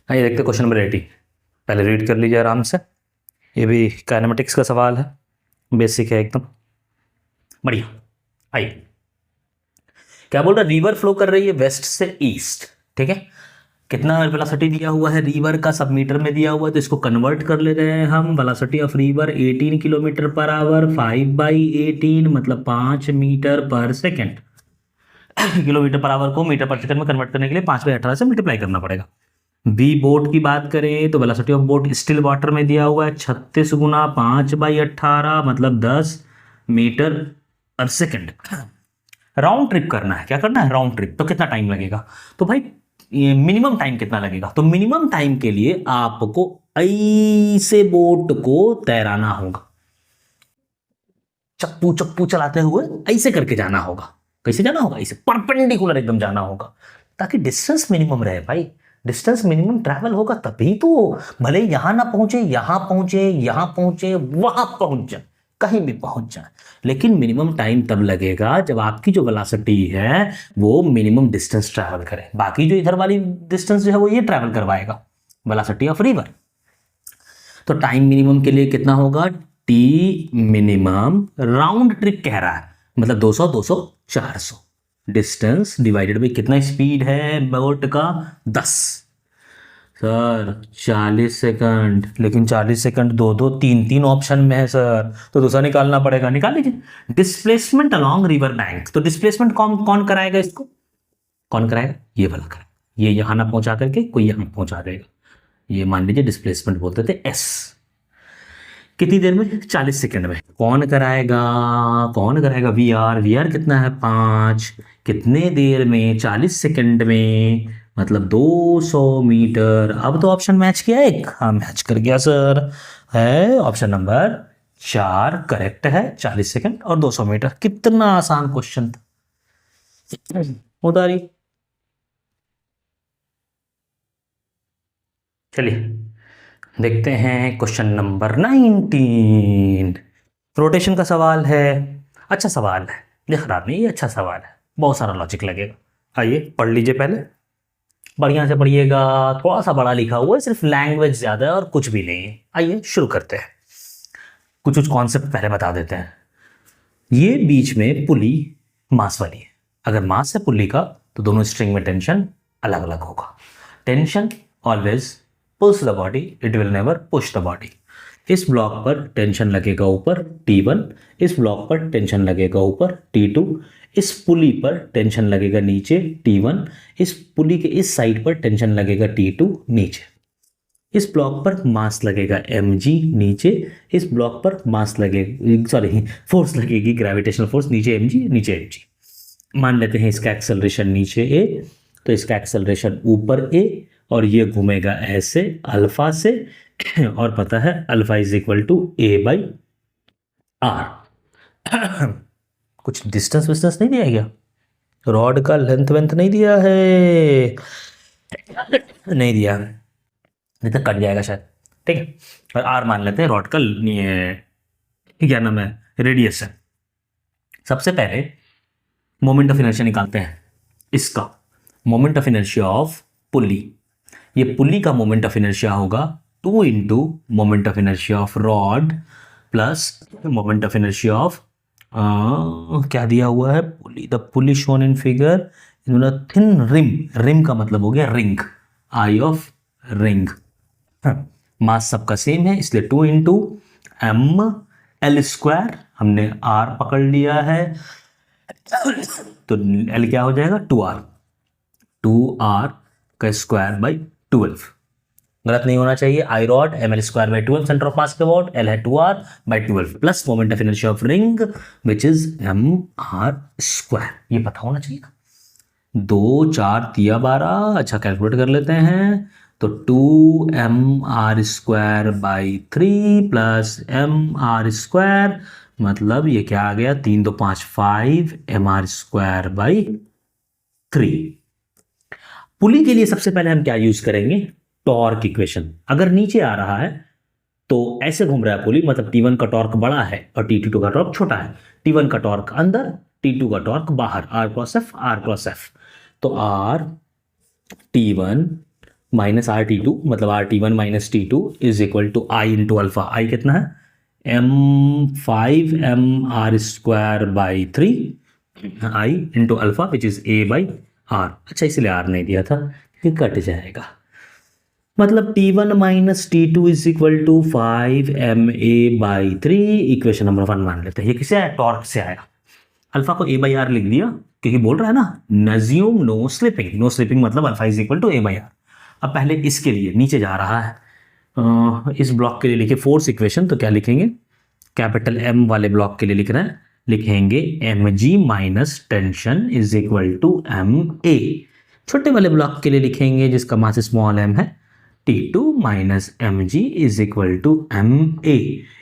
आइए देखते क्वेश्चन नंबर 80। पहले रीड कर लीजिए आराम से, ये भी काइनेमेटिक्स का सवाल है, बेसिक है एकदम बढ़िया। आइए क्या बोल रहा है, रिवर फ्लो कर रही है वेस्ट से ईस्ट। ठीक है, कितना वेलोसिटी दिया हुआ है रिवर का, सब मीटर में दिया हुआ है, तो इसको कन्वर्ट कर ले रहे हैं हम। Velocity of river 18 kilometre per our, 5/18 मतलब 5 मीटर पर सेकेंड। किलोमीटर पर आवर को मीटर पर सेकेंड में कन्वर्ट करने के लिए 5/18 से मल्टीप्लाई करना पड़ेगा। बी बोट की बात करें तो velocity of boat still water में दिया हुआ है 36 गुना 5/18 मतलब 10 मीटर पर सेकेंड। राउंड ट्रिप करना है, क्या करना है, राउंड ट्रिप, तो कितना टाइम लगेगा, तो भाई मिनिमम टाइम कितना लगेगा, तो मिनिमम टाइम के लिए आपको ऐसे बोट को तैराना होगा, चप्पू चप्पू चलाते हुए ऐसे करके जाना होगा। कैसे जाना होगा, ऐसे परपेंडिकुलर एकदम जाना होगा, ताकि डिस्टेंस मिनिमम रहे भाई। डिस्टेंस मिनिमम ट्रैवल होगा तभी तो, भले यहां ना पहुंचे, यहां पहुंचे, यहां पहुंचे, वहां पहुंच जाए, कहीं भी पहुंच जाए, लेकिन मिनिमम टाइम तब लगेगा जब आपकी जो वेलोसिटी है वो मिनिमम डिस्टेंस ट्रैवल करे। बाकी जो इधर वाली डिस्टेंस जो है वो ये ट्रैवल करवाएगा, वेलोसिटी ऑफ रिवर। तो टाइम मिनिमम के लिए कितना होगा, टी मिनिमम, राउंड ट्रिप कह रहा है मतलब 200 200 400, डिस्टेंस डिवाइडेड बाई कितना स्पीड है बोट का 10। सर 40 सेकंड, लेकिन 40 सेकंड 2 2 3 3 ऑप्शन में है सर, तो दूसरा निकालना पड़ेगा, निकाल लीजिए। डिस्प्लेसमेंट अलोंग रिवर बैंक, तो डिस्प्लेसमेंट कौन कौन कराएगा इसको, कौन कराएगा, ये वाला कराएगा, ये यहां ना पहुंचा करके कोई यहां पहुंचा देगा, ये मान लीजिए डिस्प्लेसमेंट बोलते थे एस। कितनी देर में, 40 सेकंड में। कौन कराएगा, कौन कराएगा, वी आर कितना है 5, कितने देर में, 40 सेकंड में, मतलब 200 मीटर। अब तो ऑप्शन मैच किया एक, हाँ मैच कर गया सर, है ऑप्शन नंबर 4 करेक्ट है, 40 सेकंड और 200 मीटर। कितना आसान क्वेश्चन था, उतारी। चलिए देखते हैं क्वेश्चन नंबर 19। रोटेशन का सवाल है, अच्छा सवाल है, ये खराब नहीं, ये अच्छा सवाल है, बहुत सारा लॉजिक लगेगा। आइए पढ़ लीजिए, पहले बढ़िया से पढ़िएगा, थोड़ा सा बड़ा लिखा हुआ है, सिर्फ लैंग्वेज ज़्यादा है और कुछ भी नहीं है। आइए शुरू करते हैं, कुछ कुछ कॉन्सेप्ट पहले बता देते हैं। ये बीच में पुली मास वाली है, अगर मास है पुली का तो दोनों स्ट्रिंग में टेंशन अलग अलग होगा। Tension always pulls the body, it will never push the body. इस ब्लॉक पर टेंशन लगेगा ऊपर T1, इस ब्लॉक पर टेंशन लगेगा ऊपर T2, इस पुली पर टेंशन लगेगा नीचे T1, इस पुली के इस साइड पर टेंशन लगेगा T2 नीचे। इस ब्लॉक पर मास लगेगा mg नीचे, इस ब्लॉक पर मास लगेगा, सॉरी फोर्स लगेगी, ग्रेविटेशनल फोर्स नीचे mg नीचे mg। मान लेते हैं इसका एक्सेलरेशन नीचे a, तो इसका एक्सेलरेशन ऊपर a, और ये घूमेगा ऐसे अल्फा से, और पता है alpha is equal to a/r। कुछ डिस्टेंस विस्टेंस नहीं दिया गया, रॉड का लेंथ वेंथ नहीं दिया है, नहीं दिया, नहीं तो कट जाएगा शायद। ठीक है, और आर मान लेते हैं रॉड का क्या नाम है, रेडियस है। सबसे पहले मोमेंट ऑफ इनर्शिया निकालते हैं। इसका moment of inertia of pulley, ये पुल्ली का मोमेंट ऑफ इनर्शिया होगा 2 into moment of inertia of rod plus moment of inertia of क्या दिया हुआ है, pulley, the pulley shown in figure thin rim, rim का मतलब हो गया ring, I of ring. Mass सबका सेम है इसलिए 2 इंटू एम एल स्क्वायर, हमने आर पकड़ लिया है तो एल क्या हो जाएगा 2r, 2r का स्क्वायर बाई 12। गलत नहीं होना चाहिए। I rod M L square by 12 centre of mass के वॉट, एल है 2r by 12 plus moment of inertia of ring which is M R square, ये पता होना चाहिए। 2 4 तिया 12, अच्छा कैलकुलेट कर लेते हैं तो 2mr square by 3 plus mr square, मतलब ये क्या आ गया 3 2 5 5 mr स्क्वायर बाई 3। पुली के लिए सबसे पहले हम क्या यूज करेंगे, टॉर्क इक्वेशन। अगर नीचे आ रहा है तो ऐसे घूम रहा है पुली, मतलब T1 का टॉर्क बड़ा है और T2 का टॉर्क छोटा है, T1 का टॉर्क अंदर, T2 का टॉर्क बाहर, R cross F, R cross F, तो R T1 minus R T two, मतलब R T one minus T two is equal to I into alpha. I कितना है m5 square by 3 I into alpha which is a by R. अच्छा इसलिए are नहीं दिया था कि cut जाएगा, मतलब T1 minus T two is equal to 5ma by 3, equation number 1 मान लेते हैं। ये किसे आया, टॉर्क से आया। अल्फा को a बाई आर लिख दिया क्योंकि बोल रहा है ना assume no slipping, no slipping मतलब alpha is equal to a by r. अब पहले इसके लिए नीचे जा रहा है, इस ब्लॉक के लिए लिखे फोर्स इक्वेशन, तो क्या लिखेंगे, कैपिटल M वाले ब्लॉक के लिए लिख रहे हैं, लिखेंगे mg minus tension is equal to ma। छोटे वाले ब्लॉक के लिए लिखेंगे जिसका मास स्मॉल m है, T2 minus mg is equal to ma।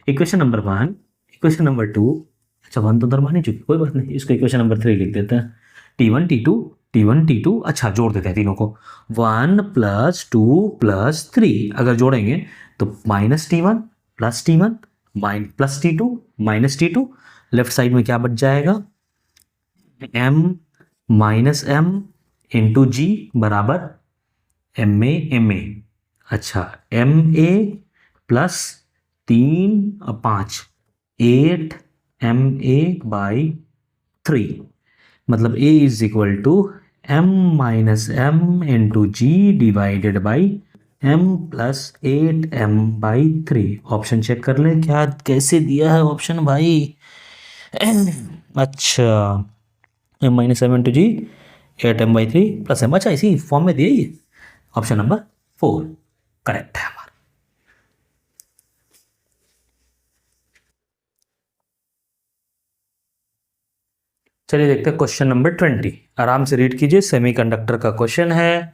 Equation number 1, equation number 2, अच्छा 1 तो दरमान ही चुकी, कोई बात नहीं, इसको इक्वेशन नंबर 3 लिख देते हैं। T1 T2 T1 T2, अच्छा जोड़ देते हैं तीनों को, 1 प्लस 2 प्लस 3, अगर जोड़ेंगे तो minus T1 plus T1 plus T2 minus T2, left side में क्या बच जाएगा, M माइनस M इंटू जी बराबर ma। अच्छा ma प्लस 3 और 5 8 ma बाई 3, मतलब a is equal to m minus m into g divided by m plus 8m by 3। Option check कर लें क्या कैसे दिया है ऑप्शन भाई। अच्छा m minus m into g 8m by 3 plus m, अच्छा इसी फॉर्म में दिए ये, ऑप्शन नंबर 4 करेक्ट है हमारा। चलिए देखते हैं क्वेश्चन नंबर 20, आराम से रीड कीजिए। सेमीकंडक्टर का क्वेश्चन है,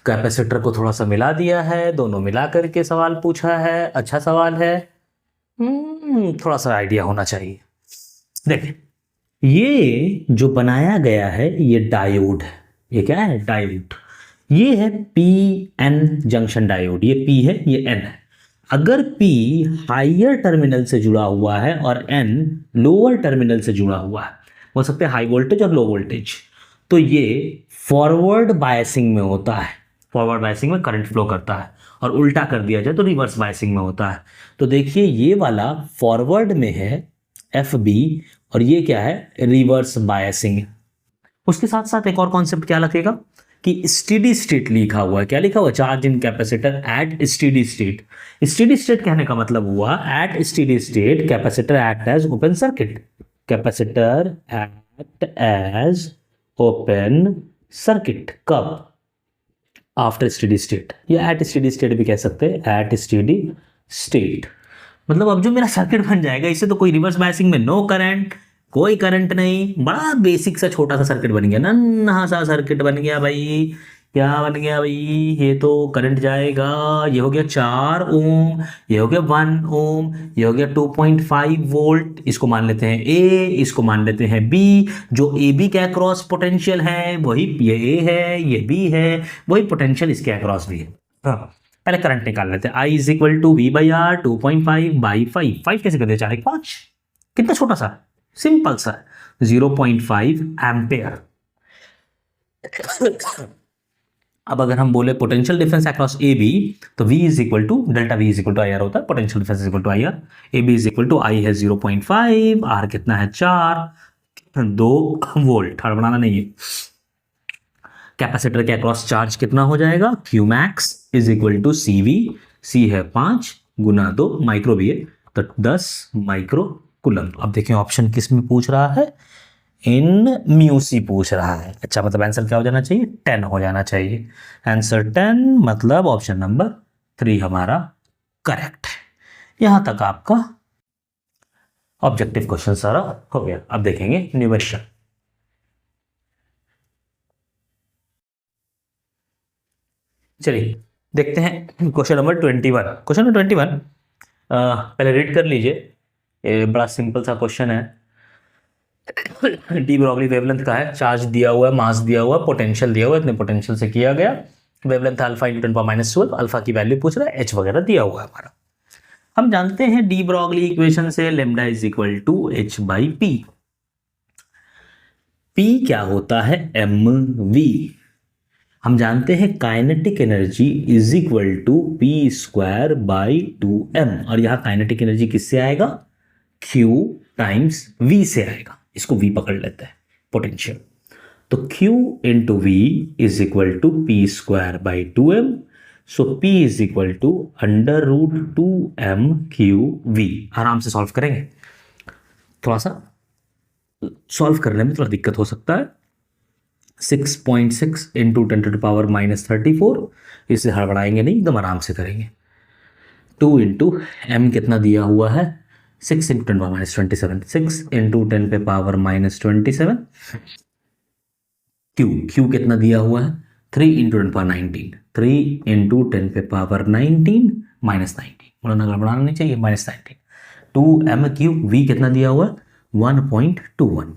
कैपेसिटर को थोड़ा सा मिला दिया है, दोनों मिला करके सवाल पूछा है, अच्छा सवाल है, थोड़ा सा आइडिया होना चाहिए। देखिए ये जो बनाया गया है ये डायोड है, ये क्या है डायोड, ये है PN जंक्शन डायोड, ये P है ये N है। अगर P हायर टर्मिनल से जुड़ा हुआ है और N लोअर टर्मिनल से जुड़ा हुआ है, बोल सकते हैं हाई वोल्टेज और लो वोल्टेज, तो ये फॉरवर्ड बायसिंग में होता है, फॉरवर्ड बायसिंग में करंट फ्लो करता है, और उल्टा कर दिया जाए तो रिवर्स बायसिंग में होता है। तो देखिए ये वाला फॉरवर्ड में है FB और ये क्या है रिवर्स बायसिंग। उसके साथ साथ एक और कॉन्सेप्ट क्या लगेगा कि स्टेडी स्टेट लिखा हुआ है, क्या लिखा हुआ है, charge in capacitor at steady state. Steady state कहने का मतलब हुआ at steady state capacitor act as open circuit, capacitor act as open circuit कब, आफ्टर स्टेडी स्टेट, या एट स्टेडी स्टेट भी कह सकते हैं, एट स्टेडी स्टेट। मतलब अब जो मेरा सर्किट बन जाएगा इससे तो कोई रिवर्स बायसिंग में नो करंट, कोई करंट नहीं, बड़ा बेसिक सा छोटा सा सर्किट बन गया, नन्हा सा सर्किट बन गया भाई, क्या बन गया भाई, ये तो करंट जाएगा, ये हो गया 4 ओम, ये हो गया 1 ओम, ये हो गया 2.5 वोल्ट, इसको मान लेते हैं ए, इसको मान लेते हैं बी। जो ए बी के अक्रॉस पोटेंशियल है वही ये ए है, ये बी है, वही पोटेंशियल इसके अक्रॉस भी है। हाँ, पहले करंट निकाल लेते हैं। I is equal to V by R 2.5 by 5। 5 कैसे कर दिया, 4 5, कितना छोटा सा, सिंपल सा, 0.5 एम्पेयर। अब अगर हम बोले potential difference across A B, तो V is equal to delta V is equal to I R होता है, potential difference is equal to I R. A B is equal to I है 0.5, are कितना है 4, 2 वोल्ट, हड़बड़ाना नहीं है। Capacitor के across charge कितना हो जाएगा, Q max is equal to C V, C है 5 गुना 2 माइक्रो भी है, तो 10 माइक्रो कूलम। अब देखिए ऑप्शन किस में पूछ रहा है, इन म्यू सी पूछ रहा है। अच्छा, मतलब आंसर क्या हो जाना चाहिए, 10 हो जाना चाहिए। आंसर 10, मतलब ऑप्शन नंबर 3 हमारा करेक्ट है। यहां तक आपका ऑब्जेक्टिव क्वेश्चन सारा हो गया। अब देखेंगे न्यूमेरिकल। चलिए देखते हैं क्वेश्चन नंबर 21। क्वेश्चन नंबर 21 पहले रीड कर लीजिए, ये बड़ा सिंपल सा क्वेश्चन है। डी ब्रॉगली वेवलेंथ का है, चार्ज दिया हुआ है, मास दिया हुआ है, पोटेंशियल दिया हुआ है, इतने पोटेंशियल से किया गया। वेवलेंथ अल्फा इंटू 10⁻⁻12, अल्फा की वैल्यू पूछ रहा है, एच वगैरह दिया हुआ है हमारा। हम जानते हैं डी ब्रॉगली इक्वेशन से lambda is equal to h by p. P क्या होता है, एम वी। हम जानते हैं kinetic energy is equal to p square by 2m, और यहां काइनेटिक एनर्जी किससे आएगा, Q टाइम्स V से आएगा। इसको V पकड़ लेते हैं, पोटेंशियल। तो Q into v is equal to p square by 2m, so P is equal to under root 2m QV। आराम से सॉल्व करेंगे, थोड़ा सा सॉल्व करने में थोड़ा दिक्कत हो सकता है। 6.6 इंटू 10⁻⁻34, इसे हड़बड़ाएंगे नहीं, एकदम आराम से करेंगे। 2 इंटू एम कितना दिया हुआ है, 6 इंटू 10⁻27, 6 इंटू 10⁻27। क्यू कितना दिया हुआ है, 3 इंटू 10⁻19, 3 इंटू 10⁻19 -19, बोला गड़बड़ाना नहीं चाहिए, -19। 2m क्यू, वी कितना दिया हुआ है 1.21।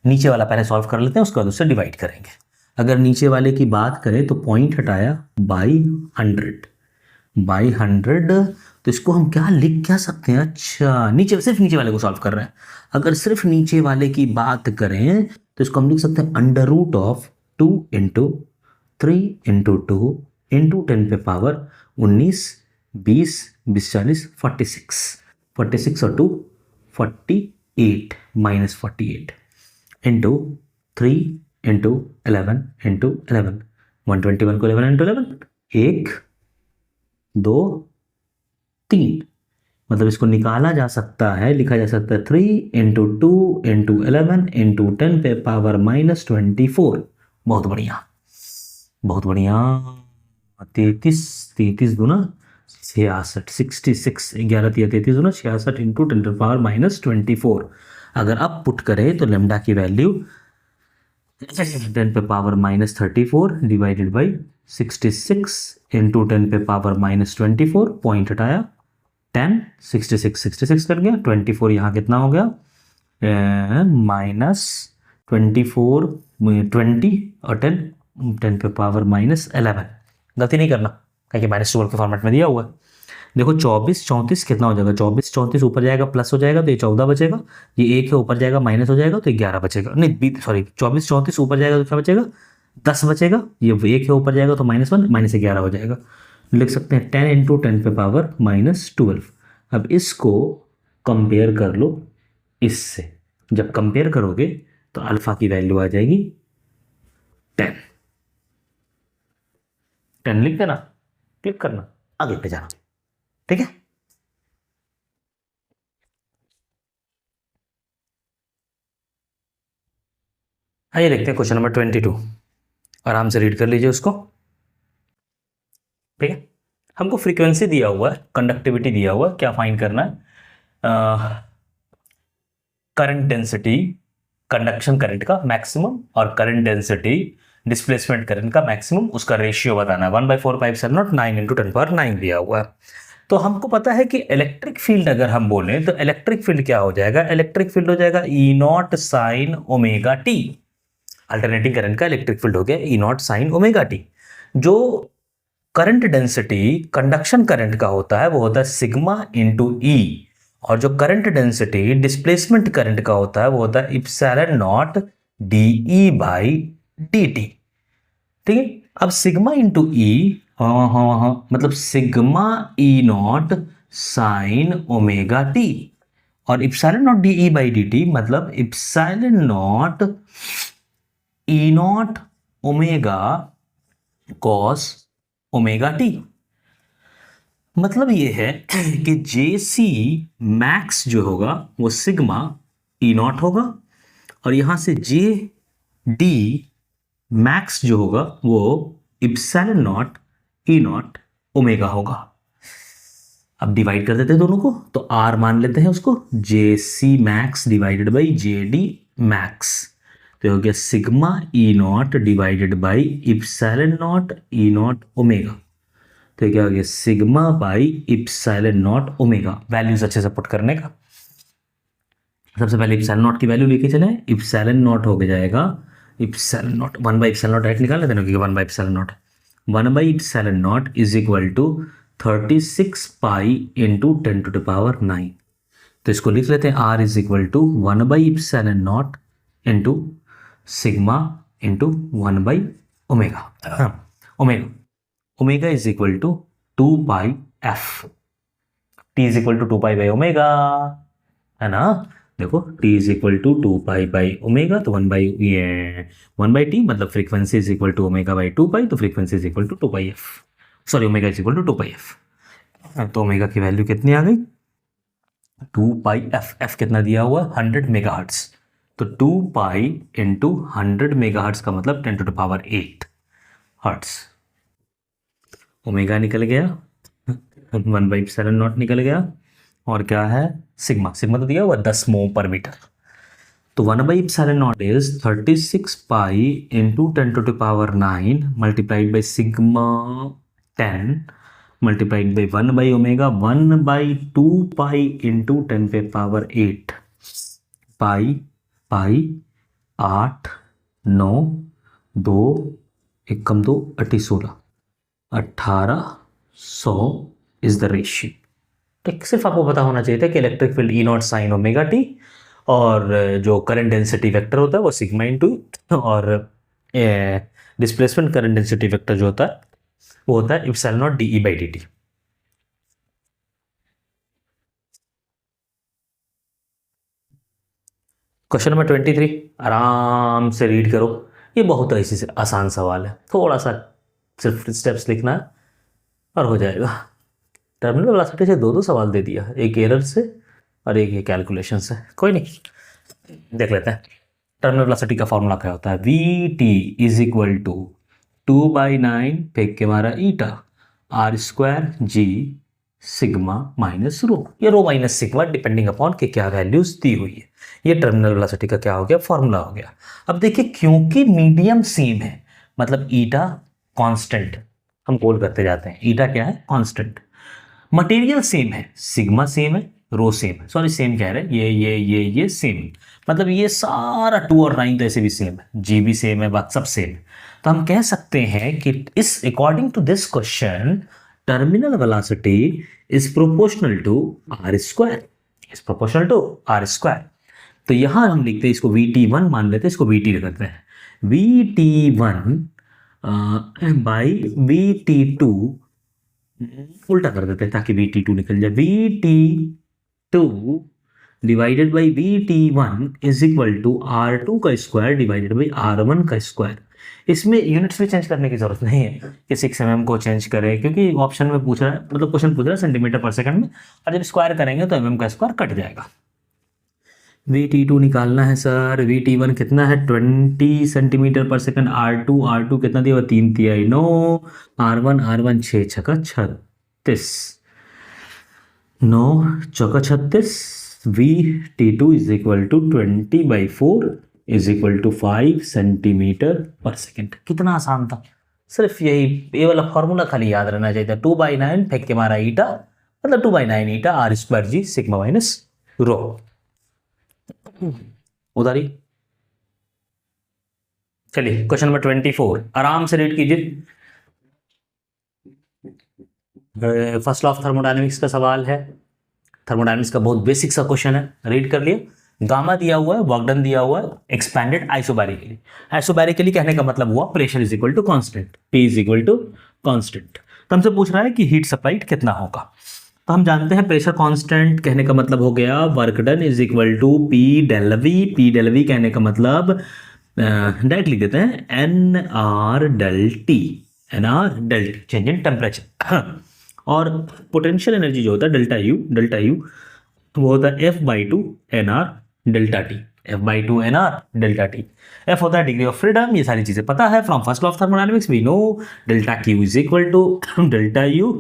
नीचे वाला पहले सॉल्व कर लेते हैं, उसके बाद उससे डिवाइड करेंगे। अगर नीचे वाले की बात करें तो पॉइंट हटाया बाई 100, तो इसको हम क्या लिख क्या सकते हैं, अच्छा नीचे, सिर्फ नीचे वाले को सॉल्व कर रहे हैं। अगर सिर्फ नीचे वाले की बात करें तो इसको हम लिख सकते हैं under root of 2 into 3 into 2 into 10⁻19, 20 20 40 46 और 2 48 -48 इंटू 3 इंटू 11 इंटू 11, 121 को 11 इंटू 11, 1 2 3, मतलब इसको निकाला जा सकता है, लिखा जा सकता है 3 इंटू 2 इंटू 11 इंटू 10⁻24। बहुत बढ़िया, बहुत बढ़िया। 33 दूना 66, 66 11 33 दूना 66 इंटू 10⁻24। अगर आप पुट करें तो लेमडा की value 10⁻34 divided by 66 into 10⁻24, point हटाया 10, 66 कर गया, 24 यहाँ कितना हो गया, -24 20 और 10⁻11। गलती नहीं करना, क्योंकि -12 के फॉर्मेट में दिया हुआ है। देखो 24 34 कितना हो जाएगा, 24 34 ऊपर जाएगा प्लस हो जाएगा तो ये 14 बचेगा, ये 1 है ऊपर जाएगा माइनस हो जाएगा तो 11 बचेगा, नहीं सॉरी 24 34 ऊपर जाएगा तो क्या बचेगा, 10 बचेगा, ये 1 है ऊपर जाएगा तो -1 -11 हो जाएगा। लिख सकते हैं 10 इंटू 10⁻12। अब इसको कंपेयर कर लो इससे, जब कंपेयर करोगे तो अल्फा की वैल्यू आ जाएगी 10। 10 लिख देना, क्लिक करना, आगे पे जाना, ठीक है। आइए देखते हैं क्वेश्चन नंबर 22, आराम से रीड कर लीजिए उसको, ठीक है। हमको फ्रीक्वेंसी दिया हुआ है, कंडक्टिविटी दिया हुआ है, क्या फाइंड करना है, करंट डेंसिटी, कंडक्शन करंट का मैक्सिमम और करंट डेंसिटी डिस्प्लेसमेंट करंट का मैक्सिमम उसका रेशियो बताना है। 1/4πε0 9 × 10⁹ दिया हुआ है। तो हमको पता है कि इलेक्ट्रिक फील्ड अगर हम बोलें तो इलेक्ट्रिक फील्ड क्या हो जाएगा, इलेक्ट्रिक फील्ड हो जाएगा E0 sin omega T. Alternating current का इलेक्ट्रिक फील्ड हो गया E0 sin ओमेगा टी। जो करंट डेंसिटी कंडक्शन करंट का होता है वो होता है सिग्मा इंटू ई, और जो करंट डेंसिटी डिस्प्लेसमेंट करंट का होता है वो होता है epsilon naught d E by dt। ठीक है, अब सिग्मा इंटू ई, हाँ मतलब sigma E0 sine omega t, और epsilon naught d E by dt मतलब epsilon naught E0 omega cos omega t. मतलब ये है कि JC मैक्स जो होगा वो सिग्मा E0 होगा, और यहां से JD मैक्स जो होगा वो इप्सिलॉन नॉट E0 ओमेगा होगा। अब डिवाइड कर देते हैं दोनों को, तो R मान लेते हैं उसको, JC max divided by JD max, तो हो गया sigma E0 divided by epsilon naught E0 omega. तो क्या हो गया sigma by epsilon not omega. Values अच्छे से पुट करने का, सबसे पहले इप्सिलॉन नॉट की वैल्यू लेके चले। इप्सिलॉन नॉट हो जाएगा इप्सिलॉन नॉट 1/इप्सिलॉन नॉट, डायरेक्ट निकाल लेते हैं, 1/इप्सिलॉन नॉट, 1/इप्सिलॉन naught is equal to 36 pi into 10⁹9। तो इसको लिख लेते हैं R इज इक्वल टू 1/इप्सिलॉन नॉट इंटू सिग्मा इंटू 1/ओमेगा। Omega is equal to 2πf, t is equal to 2π/ओमेगा, है ना। देखो t इज इक्वल टू 2π/ओमेगा, तो 1/t मतलब फ्रीक्वेंसी इज इक्वल टू ओमेगा/2π, तो frequency is equal to 2πf, sorry omega is equal to 2πf। तो ओमेगा की वैल्यू कितनी आ गई 2πf। f कितना दिया हुआ 100 मेगाहर्ट्ज, तो 2π इंटू 100 मेगाहर्ट्ज का मतलब 10⁸8 हर्ट्ज। ओमेगा निकल गया, 1/इप्सिलॉन नॉट निकल गया, और क्या है सिग्मा, सिग्मा तो दिया हुआ 10 mho पर मीटर। तो 1/इप्सिलॉन naught is 36 pi into 10⁹9 multiplied by sigma 10 multiplied by 1/ओमेगा 1/2π इंटू 10⁸8 पाई 8 9 2 1 कम 2 16 1800 इज द रेशियो। ठीक, सिर्फ आपको पता होना चाहिए था कि electric field E0 sine omega t, और जो करंट डेंसिटी वेक्टर होता है वो सिग्मा इंटू, और डिस्प्लेसमेंट करंट डेंसिटी वेक्टर जो होता है वो होता है epsilon naught d E by dt। Question number 23 आराम से रीड करो, ये बहुत ऐसी से आसान सवाल है, थोड़ा सा सिर्फ स्टेप्स लिखना है और हो जाएगा। टर्मिनल वेलोसिटी से दो सवाल दे दिया, एक एरर से और एक ये कैलकुलेशन से, कोई नहीं देख लेते हैं। टर्मिनल वेलोसिटी का फॉर्मूला क्या होता है, VT इज इक्वल टू 2/9 फेंक के मारा ईटा R² G सिग्मा माइनस रो, ये rho minus sigma depending upon के क्या वैल्यूज दी हुई है। ये टर्मिनल वेलोसिटी का क्या हो गया फॉर्मूला हो गया। अब देखिए क्योंकि मीडियम सेम है मतलब ईटा कांस्टेंट, हम गोल करते जाते हैं, ईटा क्या है कांस्टेंट, मटेरियल सेम है, सिग्मा सेम है, रो सेम है, सॉरी सेम कह रहे हैं, ये सेम, मतलब ये सारा 2 और 9 तो ऐसे भी सेम है, जी भी सेम है, बात सब सेम है। तो हम कह सकते हैं कि इस according to this question terminal velocity is proportional to r²। तो यहां हम लिखते हैं इसको VT1 मान लेते हैं, इसको VT करते हैं, VT1 बाई VT2 उल्टा कर देते हैं ताकि VT2 निकल जाए, VT2 divided by VT1 is equal to R2 का स्क्वायर डिवाइडेड बाई R1 का स्क्वायर। इसमें यूनिट्स भी चेंज करने की जरूरत नहीं है कि 6 mm को चेंज करें, क्योंकि ऑप्शन में पूछ रहा है, मतलब क्वेश्चन पूछ रहा है सेंटीमीटर पर सेकंड में, और जब स्क्वायर करेंगे तो mm का स्क्वायर कट जाएगा। VT2 निकालना है सर, VT1 कितना है 20 सेंटीमीटर पर सेकंड, R2 कितना दिया हुआ 3 तिहाई 9, R1 6 छक्का 36, 9 चौका 36, VT2 is equal to 20/4 is equal to 5 centimetre per second. कितना आसान था, सिर्फ यही ये वाला फॉर्मूला खाली याद रहना चाहिए था। 2/9 फेंक के मारा ईटा, मतलब 2/9 eta R square G sigma minus rho. उधारी चलिए क्वेश्चन नंबर 24 आराम से रीड कीजिए। फर्स्ट लॉ ऑफ थर्मोडायनेमिक्स का सवाल है। थर्मोडायनेमिक्स का बहुत बेसिक सा क्वेश्चन है, रीड कर लिए। गामा दिया हुआ है, वर्क डन दिया हुआ है, एक्सपैंडेड आइसोबैरिकली। आइसोबैरिकली कहने का मतलब हुआ pressure is equal to constant, p is equal to constant. तो हमसे पूछ रहा है कि हीट सप्लाइड कितना होगा। तो हम जानते हैं प्रेशर कांस्टेंट कहने का मतलब हो गया work done is equal to p del v. P del v कहने का मतलब डायरेक्ट लिख देते हैं n r del t, n r del t change in temperature. और पोटेंशियल एनर्जी जो होता है डेल्टा यू वो होता है f by two n r delta t, f by two n r delta t. F होता है डिग्री ऑफ फ्रीडम, ये सारी चीजें पता है from first law of thermodynamics we know delta q is equal to delta u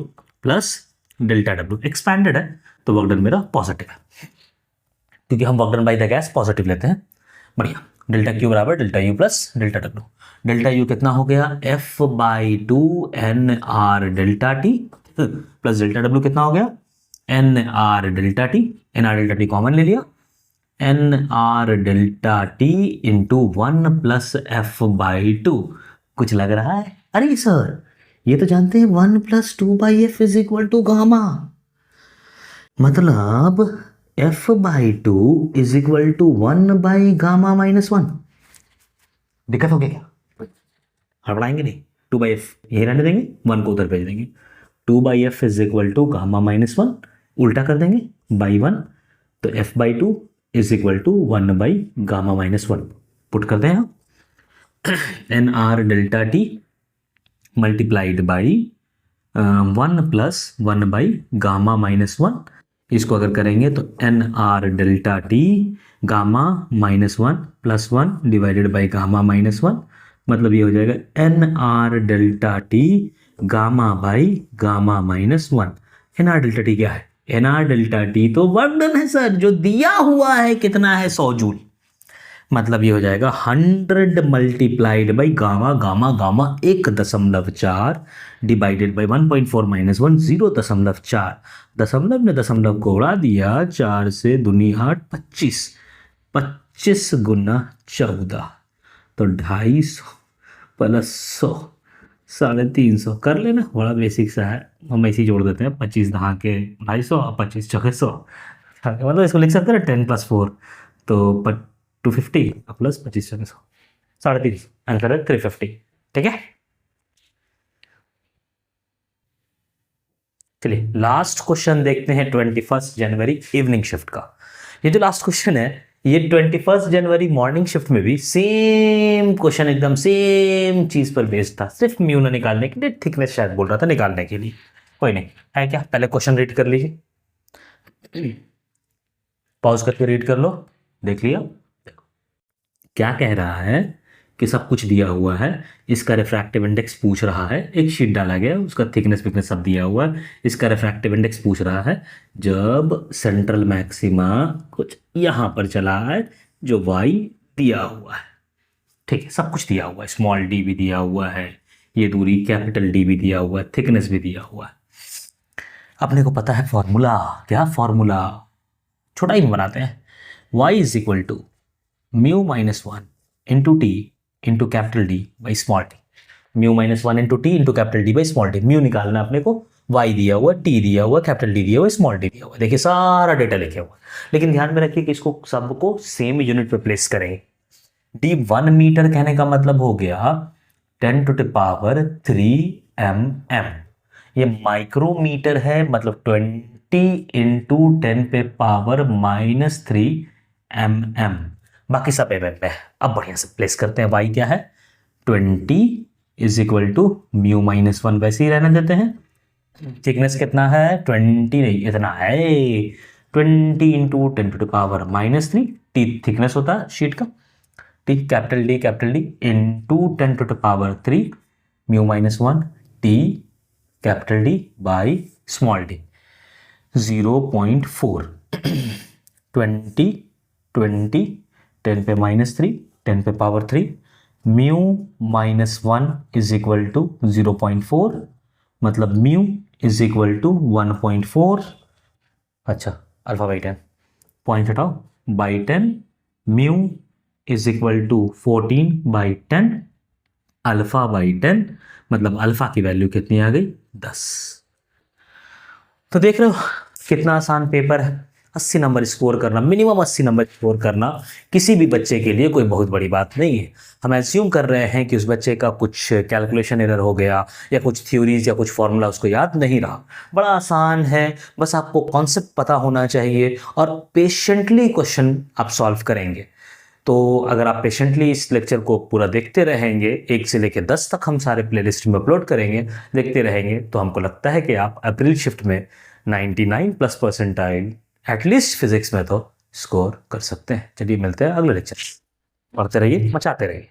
plus delta डब्ल्यू। Expanded है तो वर्क डन मेरा पॉजिटिव है, क्योंकि हम work done by the gas positive लेते हैं। बढ़िया, डेल्टा क्यू बराबर डेल्टा यू प्लस डेल्टा डब्ल्यू। डेल्टा यू कितना हो गया, f by two n r delta t plus delta डब्ल्यू कितना हो गया, n r delta T. N r delta t common ले लिया, n r delta t into 1 plus f by two. कुछ लग रहा है? अरे सर ये तो जानते हैं 1 plus 2 by F is equal to gamma, मतलब F by two is equal to 1 by gamma minus 1। दिक्कत हो गया क्या? हड़बड़ाएंगे नहीं, 2 बाई एफ यही रहने देंगे, 1 को उधर भेज देंगे। 2 by F is equal to gamma minus 1, उल्टा कर देंगे बाई 1, तो f by two is equal to 1 by gamma minus 1। Put करते हैं n r delta t multiplied by 1 plus 1 by gamma minus 1। इसको अगर करेंगे तो n r delta t gamma minus 1 plus 1 divided by gamma minus 1, मतलब ये हो जाएगा n r delta t gamma by gamma minus 1। N r delta t क्या है? एन आर डेल्टा टी तो वर्क डन है सर, जो दिया हुआ है कितना है, 100 जूल। मतलब ये हो जाएगा 100 multiplied by gamma, gamma gamma 1.4 divided by 1.4 minus 1 0.4। दशमलव ने दशमलव को उड़ा दिया, 4 से दूनी 8 25, 25 गुना 14 तो 250 प्लस 100 350। कर लेना, बड़ा बेसिक सा है, हम ऐसे ही जोड़ देते हैं 25 दहा के 250 और 25 चौके 100, मतलब इसको लिख सकते हैं 10 प्लस 4 तो 250 प्लस 25 चौके 100 350, आंसर है 350। ठीक है, चलिए लास्ट क्वेश्चन देखते हैं 21 जनवरी इवनिंग शिफ्ट का। ये जो लास्ट क्वेश्चन है ये 21 जनवरी मॉर्निंग शिफ्ट में भी सेम क्वेश्चन, एकदम सेम चीज पर बेस्ड था, सिर्फ म्यू ना निकालने के लिए, थिकनेस शायद बोल रहा था निकालने के लिए। कोई नहीं है क्या, पहले क्वेश्चन रीड कर लीजिए, पॉज करके रीड कर लो। देख लिया क्या कह रहा है कि सब कुछ दिया हुआ है, इसका रिफ्रैक्टिव इंडेक्स पूछ रहा है, एक शीट डाला गया उसका थिकनेस विकनेस सब दिया हुआ है, इसका रिफ्रैक्टिव इंडेक्स पूछ रहा है जब सेंट्रल मैक्सिमा कुछ यहाँ पर चला है जो वाई दिया हुआ है। ठीक है, सब कुछ दिया हुआ है, स्मॉल डी भी दिया हुआ है, ये दूरी कैपिटल डी भी दिया हुआ है, थिकनेस भी दिया हुआ है। अपने को पता है फॉर्मूला, क्या फॉर्मूला, छोटा ही बनाते हैं, y is equal to mu minus 1 into t into capital D by small t. Mu minus 1 into t into capital D by small t. Mu निकालना अपने को, y दिया हुआ, टी दिया हुआ, कैपिटल डी दिया हुआ, स्मॉल डी दिया हुआ, देखिए सारा डेटा लिखे हुआ। लेकिन ध्यान में रखिए कि इसको सबको सेम यूनिट पे प्लेस करें। डी 1 मीटर कहने का मतलब हो गया 10 टू द पावर 3 mm। ये माइक्रोमीटर है, मतलब 20 इंटू 10 पे पावर माइनस 3 mm। बाकी सब mm पे है। अब बढ़िया से प्लेस करते हैं, y क्या है 20 is equal to mu minus 1, वैसे ही रहने देते हैं। थिकनेस कितना है 20 नहीं, इतना है 20 into 10 to the power minus 3, t thickness होता है शीट का, t capital d into 10 to the power 3 mu minus 1 t capital D by small d 0.4 20 10 पे माइनस 3 10 पे power 3, mu -1 is equal to 0.4, मतलब म्यू इज इक्वल टू 1.4। अच्छा, alpha by 10 point हटाओ, by 10, mu is equal to 14/10, alpha by 10, मतलब alpha की value कितनी आ गई, 10। तो देख रहे हो कितना आसान पेपर है। 80 नंबर स्कोर करना, मिनिमम 80 नंबर स्कोर करना किसी भी बच्चे के लिए कोई बहुत बड़ी बात नहीं है। हम एज्यूम कर रहे हैं कि उस बच्चे का कुछ कैलकुलेशन एरर हो गया या कुछ थ्योरीज या कुछ फॉर्मूला उसको याद नहीं रहा। बड़ा आसान है, बस आपको कॉन्सेप्ट पता होना चाहिए और पेशेंटली क्वेश्चन आप सॉल्व करेंगे। तो अगर आप पेशेंटली इस लेक्चर को पूरा देखते रहेंगे, 1 से लेकर 10 तक हम सारे प्लेलिस्ट में अपलोड करेंगे, देखते रहेंगे, तो हमको लगता है कि आप अप्रैल शिफ्ट में 99+ परसेंटाइल एटलीस्ट फिजिक्स में तो स्कोर कर सकते हैं। चलिए मिलते हैं अगले लेक्चर। पढ़ते रहिए, मचाते रहिए।